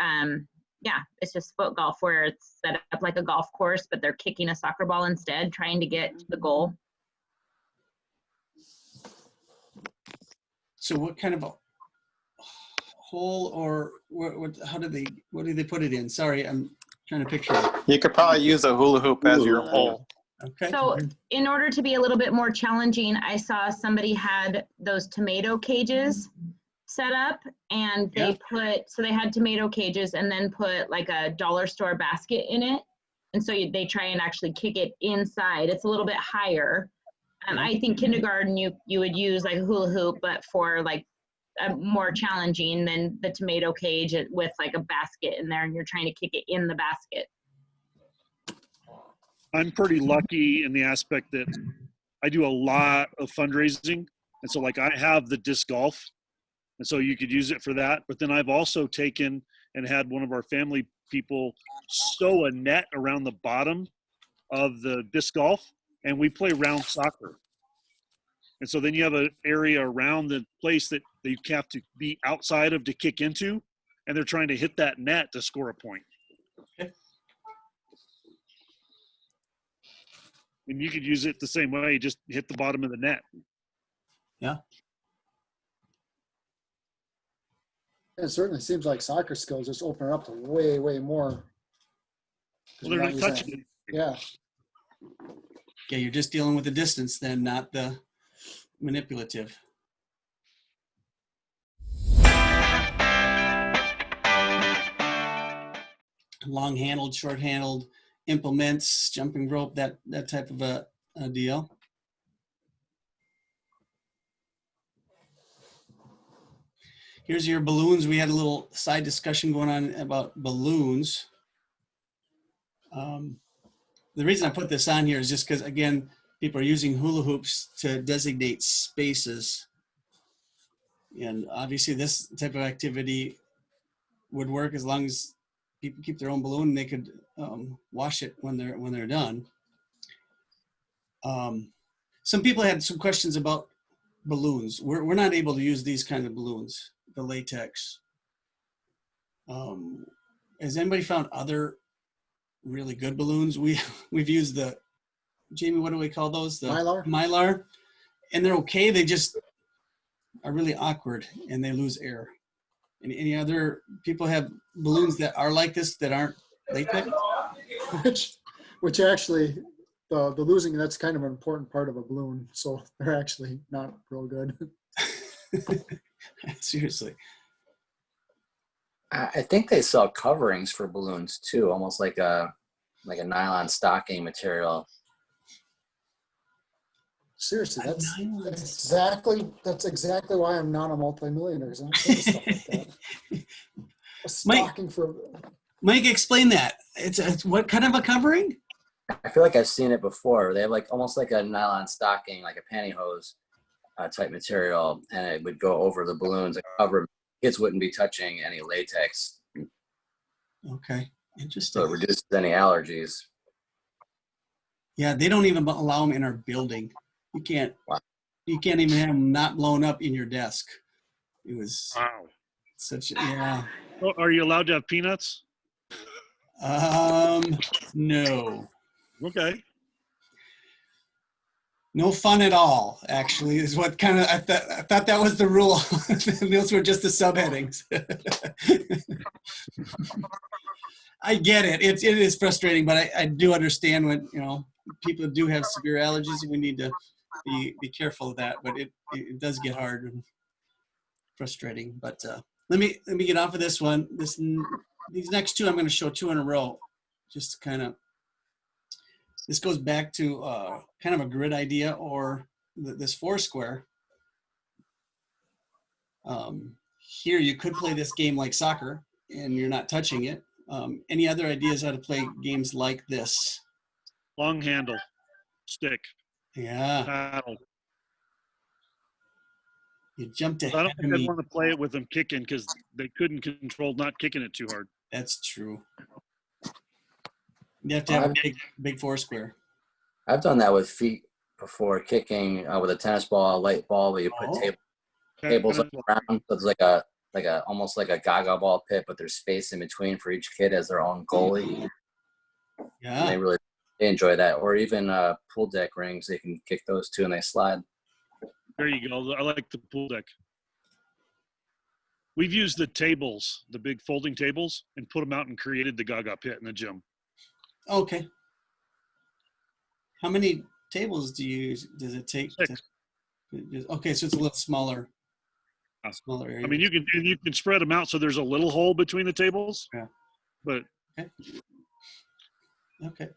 it's just foot golf where it's set up like a golf course, but they're kicking a soccer ball instead, trying to get to the goal. So what kind of a hole, or what do they put it in? Sorry, I'm trying to picture it. You could probably use a hula hoop as your hole. Okay. So in order to be a little bit more challenging, I saw somebody had those tomato cages set up, and they had tomato cages and then put like a dollar store basket in it. And so they try and actually kick it inside. It's a little bit higher. I think kindergarten, you would use like a hula hoop, but for like more challenging than the tomato cage with like a basket in there, and you're trying to kick it in the basket. I'm pretty lucky in the aspect that I do a lot of fundraising. And so like I have the disc golf, and so you could use it for that. But then I've also taken and had one of our family people sew a net around the bottom of the disc golf, and we play round soccer. And so then you have an area around the place that you have to be outside of to kick into, and they're trying to hit that net to score a point. Okay. And you could use it the same way, just hit the bottom of the net. Yeah. It certainly seems like soccer skills just open it up to way, way more. Well, they're not touching it. Yeah. Yeah, you're just dealing with the distance then, not the manipulative. Long-handled, short-handled implements, jumping rope, that type of a deal. Here's your balloons. We had a little side discussion going on about balloons. The reason I put this on here is just because, again, people are using hula hoops to designate spaces. And obviously this type of activity would work as long as people keep their own balloon and they could wash it when they're done. Some people had some questions about balloons. We're not able to use these kind of balloons, the latex. Has anybody found other really good balloons? We've used the, Jamie, what do we call those? The Mylar, and they're okay. They just are really awkward and they lose air. And any other people have balloons that are like this that aren't latex? Which actually, the losing, that's kind of an important part of a balloon. So they're actually not real good. Seriously. I think they sell coverings for balloons too, almost like a nylon stocking material. Seriously, that's exactly why I'm not a multimillionaire. I don't say stuff like that. A stocking for Mike, explain that. It's what kind of a covering? I feel like I've seen it before. They have like almost like a nylon stocking, like a pantyhose type material, and it would go over the balloons and cover. Kids wouldn't be touching any latex. Okay, interesting. So it reduces any allergies. Yeah, they don't even allow them in our building. You can't. Wow. You can't even have them not blown up in your desk. It was such. Yeah. Well, are you allowed to have peanuts? No. Okay. No fun at all, actually, is what kind of, I thought that was the rule. Those were just the subheadings. I get it. It is frustrating, but I do understand when, people do have severe allergies and we need to be careful of that, but it does get hard and frustrating. But let me get off of this one. These next two, I'm going to show two in a row, just to kind of, this goes back to kind of a grid idea or this Foursquare. Here you could play this game like soccer and you're not touching it. Any other ideas how to play games like this? Long handle, stick. Yeah. Paddle. You jumped ahead I don't of think I'd me. want to play it with them kicking because they couldn't control not kicking it too hard. That's true. You have to have a big Foursquare. I've done that with feet before, kicking with a tennis ball, a light ball, where you put tables around. So it's like a almost like a gaga ball pit, but there's space in between for each kid as their own goalie. Yeah. And they enjoy that. Or even pool deck rings, they can kick those too and they slide. There you go. I like the pool deck. We've used the tables, the big folding tables, and put them out and created the gaga pit in the gym. Okay. How many tables does it take? 6. Okay, so it's a little smaller area. I mean, you can spread them out so there's a little hole between the tables. Yeah. But okay.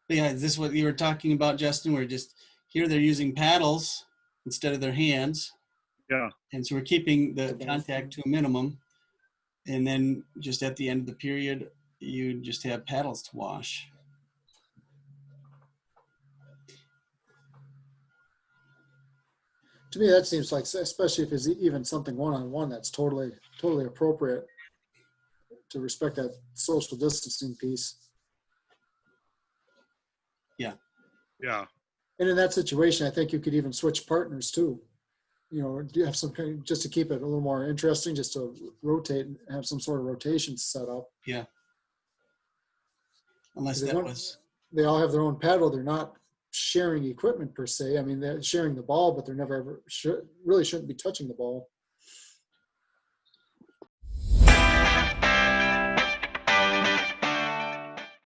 But yeah, is this what you were talking about, Justin? We're just here. They're using paddles instead of their hands. Yeah. And so we're keeping the contact to a minimum, and then just at the end of the period, you just have paddles to wash. to me, that seems like, especially if it's even something one-on-one, that's totally appropriate to respect that social distancing piece. Yeah. Yeah. And in that situation, I think you could even switch partners too. You know, do you have some kind of, just to keep it a little more interesting, just to rotate and have some sort of rotation set up. Yeah. Unless that was. They all have their own paddle. They're not sharing equipment per se. I mean, they're sharing the ball, but they're never ever really shouldn't be touching the ball.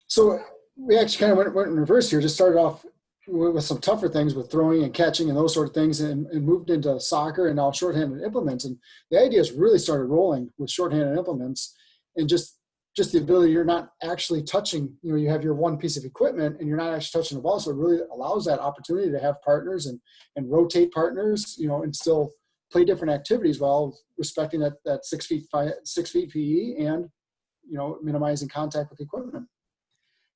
So we actually kind of went in reverse here. Just started off with some tougher things with throwing and catching and those sort of things, and moved into soccer and now shorthanded implements. And the ideas really started rolling with shorthanded implements, and just the ability, you're not actually touching, you have your one piece of equipment and you're not actually touching the ball. So it really allows that opportunity to have partners and rotate partners, and still play different activities while respecting that 6 feet PE and, minimizing contact with equipment.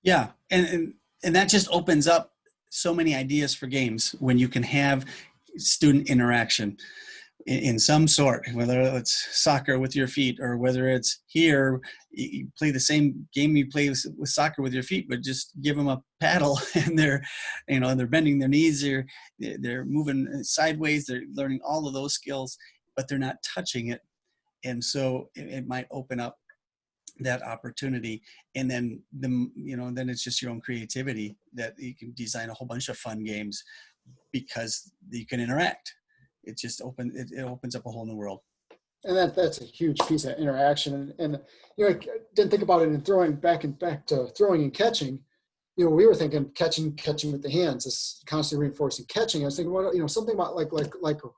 Yeah. And that just opens up so many ideas for games when you can have student interaction in some sort, whether it's soccer with your feet or whether it's here, you play the same game you play with soccer with your feet, but just give them a paddle and they're bending their knees, they're moving sideways, they're learning all of those skills, but they're not touching it. And so it might open up that opportunity. And then then it's just your own creativity that you can design a whole bunch of fun games because you can interact. It just opens up a whole new world. And that's a huge piece of interaction. And I didn't think about it in throwing back to throwing and catching. We were thinking catching with the hands, is constantly reinforcing catching. I was thinking, well, something about like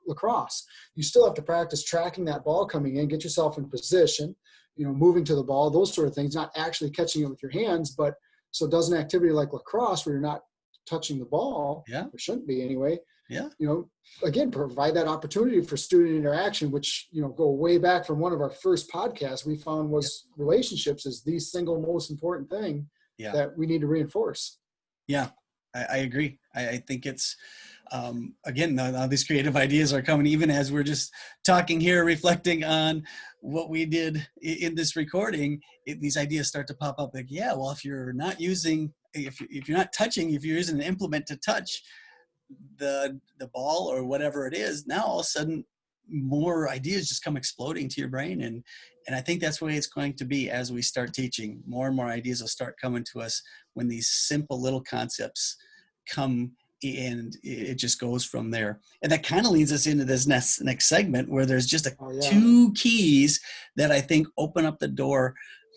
lacrosse. You still have to practice tracking that ball coming in, get yourself in position, moving to the ball, those sort of things, not actually catching it with your hands. But so does an activity like lacrosse where you're not touching the ball, or shouldn't be anyway, again, provide that opportunity for student interaction, which, go way back from one of our first podcasts we found was relationships is the single most important thing that we need to reinforce. Yeah, I agree. I think it's, again, now these creative ideas are coming even as we're just talking here, reflecting on what we did in this recording. These ideas start to pop up like, well, if you're not using, if you're not touching, if you're using an implement to touch the ball or whatever it is, now all of a sudden more ideas just come exploding to your brain. And I think that's the way it's going to be as we start teaching. More and more ideas will start coming to us when these simple little concepts come, and it just goes from there. And that kind of leads us into this next segment where there's just two keys that I think open up the door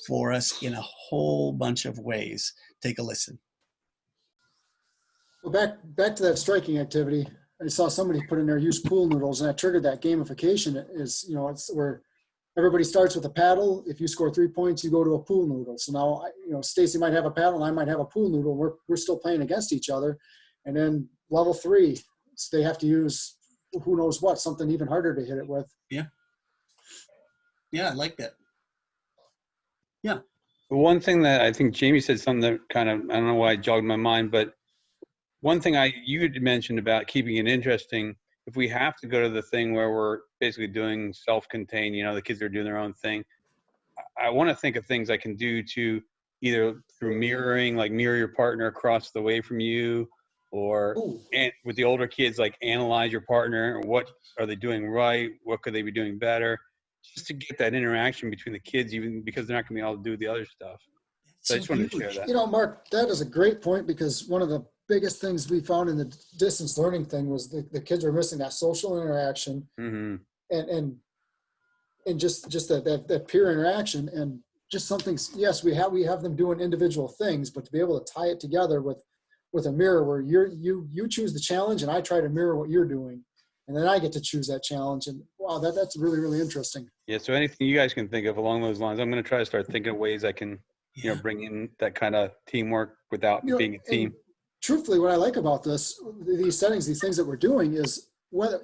for us in a whole bunch of ways. Take a listen. Well, back to that striking activity, I saw somebody put in there, use pool noodles, and that triggered that gamification. Is, it's where everybody starts with a paddle. If you score 3 points, you go to a pool noodle. So now, Stacy might have a paddle and I might have a pool noodle. We're still playing against each other. And then level 3, they have to use who knows what, something even harder to hit it with. Yeah, I like that. Yeah. One thing that I think Jamie said something that kind of, I don't know why it jogged my mind, but one thing you had mentioned about keeping it interesting, if we have to go to the thing where we're basically doing self-contained, the kids are doing their own thing, I want to think of things I can do to either through mirroring, like mirror your partner across the way from you, or and with the older kids, like analyze your partner. What are they doing right? What could they be doing better? Just to get that interaction between the kids, even because they're not going to be able to do the other stuff. So I just wanted to share that. Mark, that is a great point, because one of the biggest things we found in the distance learning thing was the kids were missing that social interaction, and just that peer interaction, and just something. Yes, we have them doing individual things, but to be able to tie it together with a mirror where you choose the challenge and I try to mirror what you're doing, and then I get to choose that challenge. And wow, that's really, really interesting. Yeah. So anything you guys can think of along those lines, I'm going to try to start thinking of ways I can, bring in that kind of teamwork without being a team. Truthfully, what I like about these settings, these things that we're doing is whether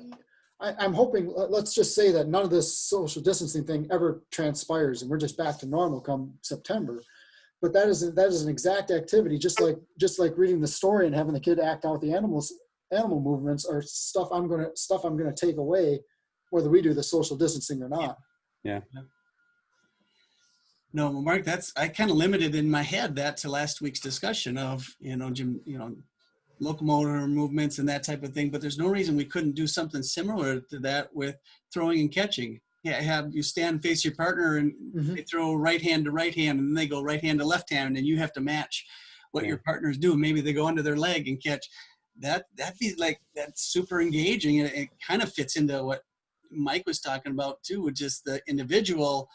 I'm hoping, let's just say that none of this social distancing thing ever transpires and we're just back to normal come September. But that is an exact activity, just like reading the story and having the kid act out the animal movements are stuff I'm gonna take away, whether we do the social distancing or not. Yeah. No, Mark, I kind of limited in my head that to last week's discussion of, locomotor movements and that type of thing, but there's no reason we couldn't do something similar to that with throwing and catching. Yeah, have you stand face your partner and they throw right hand to right hand, and then they go right hand to left hand, and you have to match what your partner's doing. Maybe they go under their leg and catch. that'd be like, that's super engaging. And it kind of fits into what Mike was talking about too, which is the individual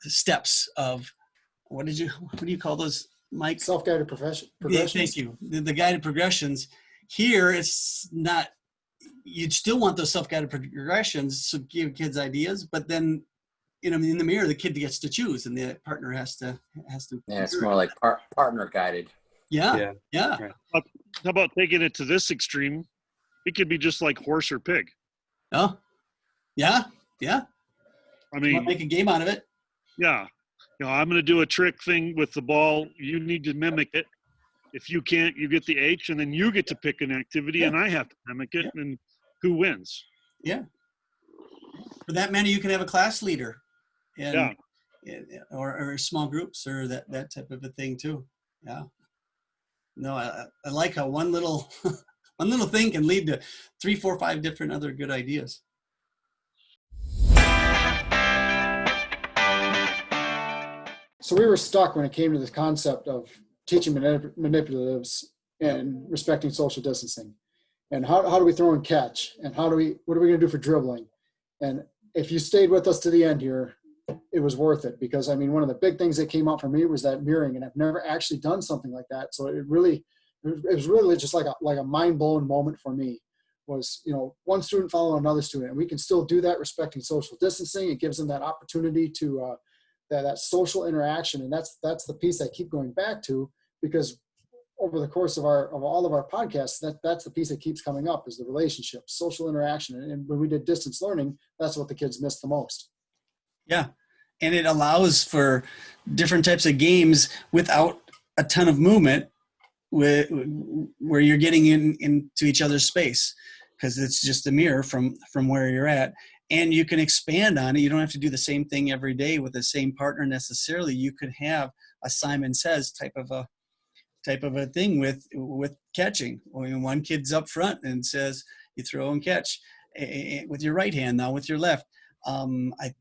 steps of, what do you call those, Mike? Self-guided progressions. Thank you. The guided progressions. Here, it's not, you'd still want those self-guided progressions to give kids ideas, but then, in the mirror, the kid gets to choose, and the partner has to. Yeah, it's more like partner guided. Yeah. Right. How about taking it to this extreme? It could be just like horse or pig. Oh, yeah. I mean, Make a game out of it. yeah. I'm going to do a trick thing with the ball. You need to mimic it. If you can't, you get the H, and then you get to pick an activity, and I have to mimic it, and who wins? Yeah. For that matter, you can have a class leader, or small groups, or that type of a thing too. Yeah. No, I like how one little one little thing can lead to 3, 4, 5 different other good ideas. So we were stuck when it came to this concept of teaching manipulatives and respecting social distancing. And how do we throw and catch? And what are we going to do for dribbling? And if you stayed with us to the end here, it was worth it, because one of the big things that came out for me was that mirroring, and I've never actually done something like that. So it was really just like a mind-blowing moment for me. Was one student following another student, and we can still do that respecting social distancing. It gives them that opportunity to that social interaction, and that's the piece I keep going back to, because over the course of all of our podcasts, that's the piece that keeps coming up, is the relationship, social interaction. And when we did distance learning, that's what the kids missed the most. Yeah, and it allows for different types of games without a ton of movement, where you're getting into each other's space, because it's just a mirror from where you're at. And you can expand on it. You don't have to do the same thing every day with the same partner necessarily. You could have a Simon Says type of a thing with catching. When one kid's up front and says, you throw and catch with your right hand, now with your left. I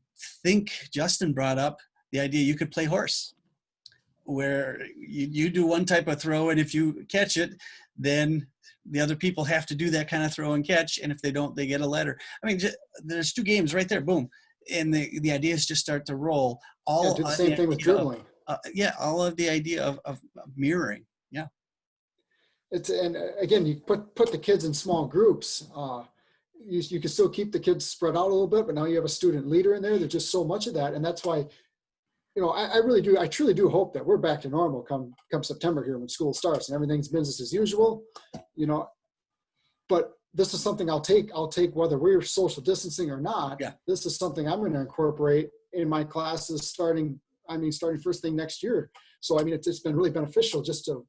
think Justin brought up the idea you could play horse, where you do one type of throw, and if you catch it, then the other people have to do that kind of throw and catch, and if they don't, they get a letter. There's 2 games right there, boom, and the ideas just start to roll. Do the same thing with dribbling. All of the idea of mirroring. Yeah. And again, you put the kids in small groups. You can still keep the kids spread out a little bit, but now you have a student leader in there. There's just so much of that, and that's why. I truly do hope that we're back to normal come September here when school starts and everything's business as usual, but this is something I'll take whether we're social distancing or not. Yeah. This is something I'm going to incorporate in my classes starting first thing next year. So, it's been really beneficial just to,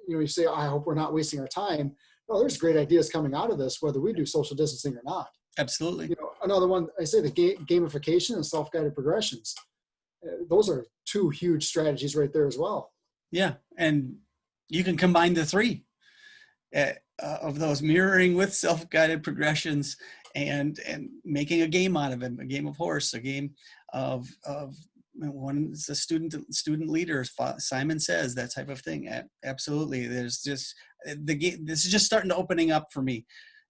you say, I hope we're not wasting our time. No, there's great ideas coming out of this, whether we do social distancing or not. Absolutely. Another one, I say the gamification and self-guided progressions. Those are 2 huge strategies right there as well. Yeah, and you can combine the 3 of those, mirroring with self-guided progressions, and making a game out of it, a game of horse, a game of one's a student leader, Simon Says, that type of thing. Absolutely. There's just this is just starting to opening up for me.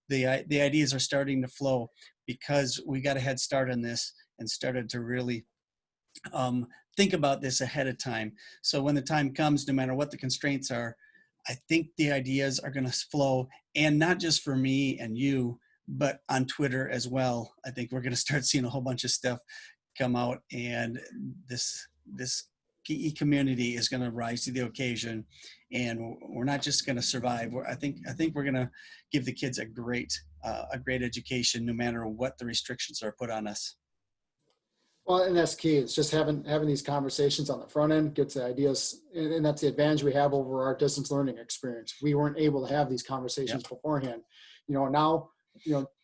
The ideas are starting to flow, because we got a head start on this and started to really think about this ahead of time. So when the time comes, no matter what the constraints are, I think the ideas are going to flow, and not just for me and you, but on Twitter as well. I think we're going to start seeing a whole bunch of stuff come out, and this PE community is going to rise to the occasion, and we're not just going to survive. I think we're going to give the kids a great education, no matter what the restrictions are put on us. Well, and that's key. It's just having these conversations on the front end, gets the ideas, and that's the advantage we have over our distance learning experience. We weren't able to have these conversations beforehand. Now,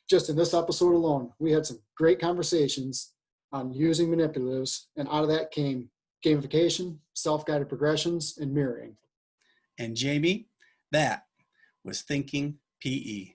just in this episode alone, we had some great conversations on using manipulatives, and out of that came gamification, self-guided progressions, and mirroring. And Jamie, that was Thinking PE.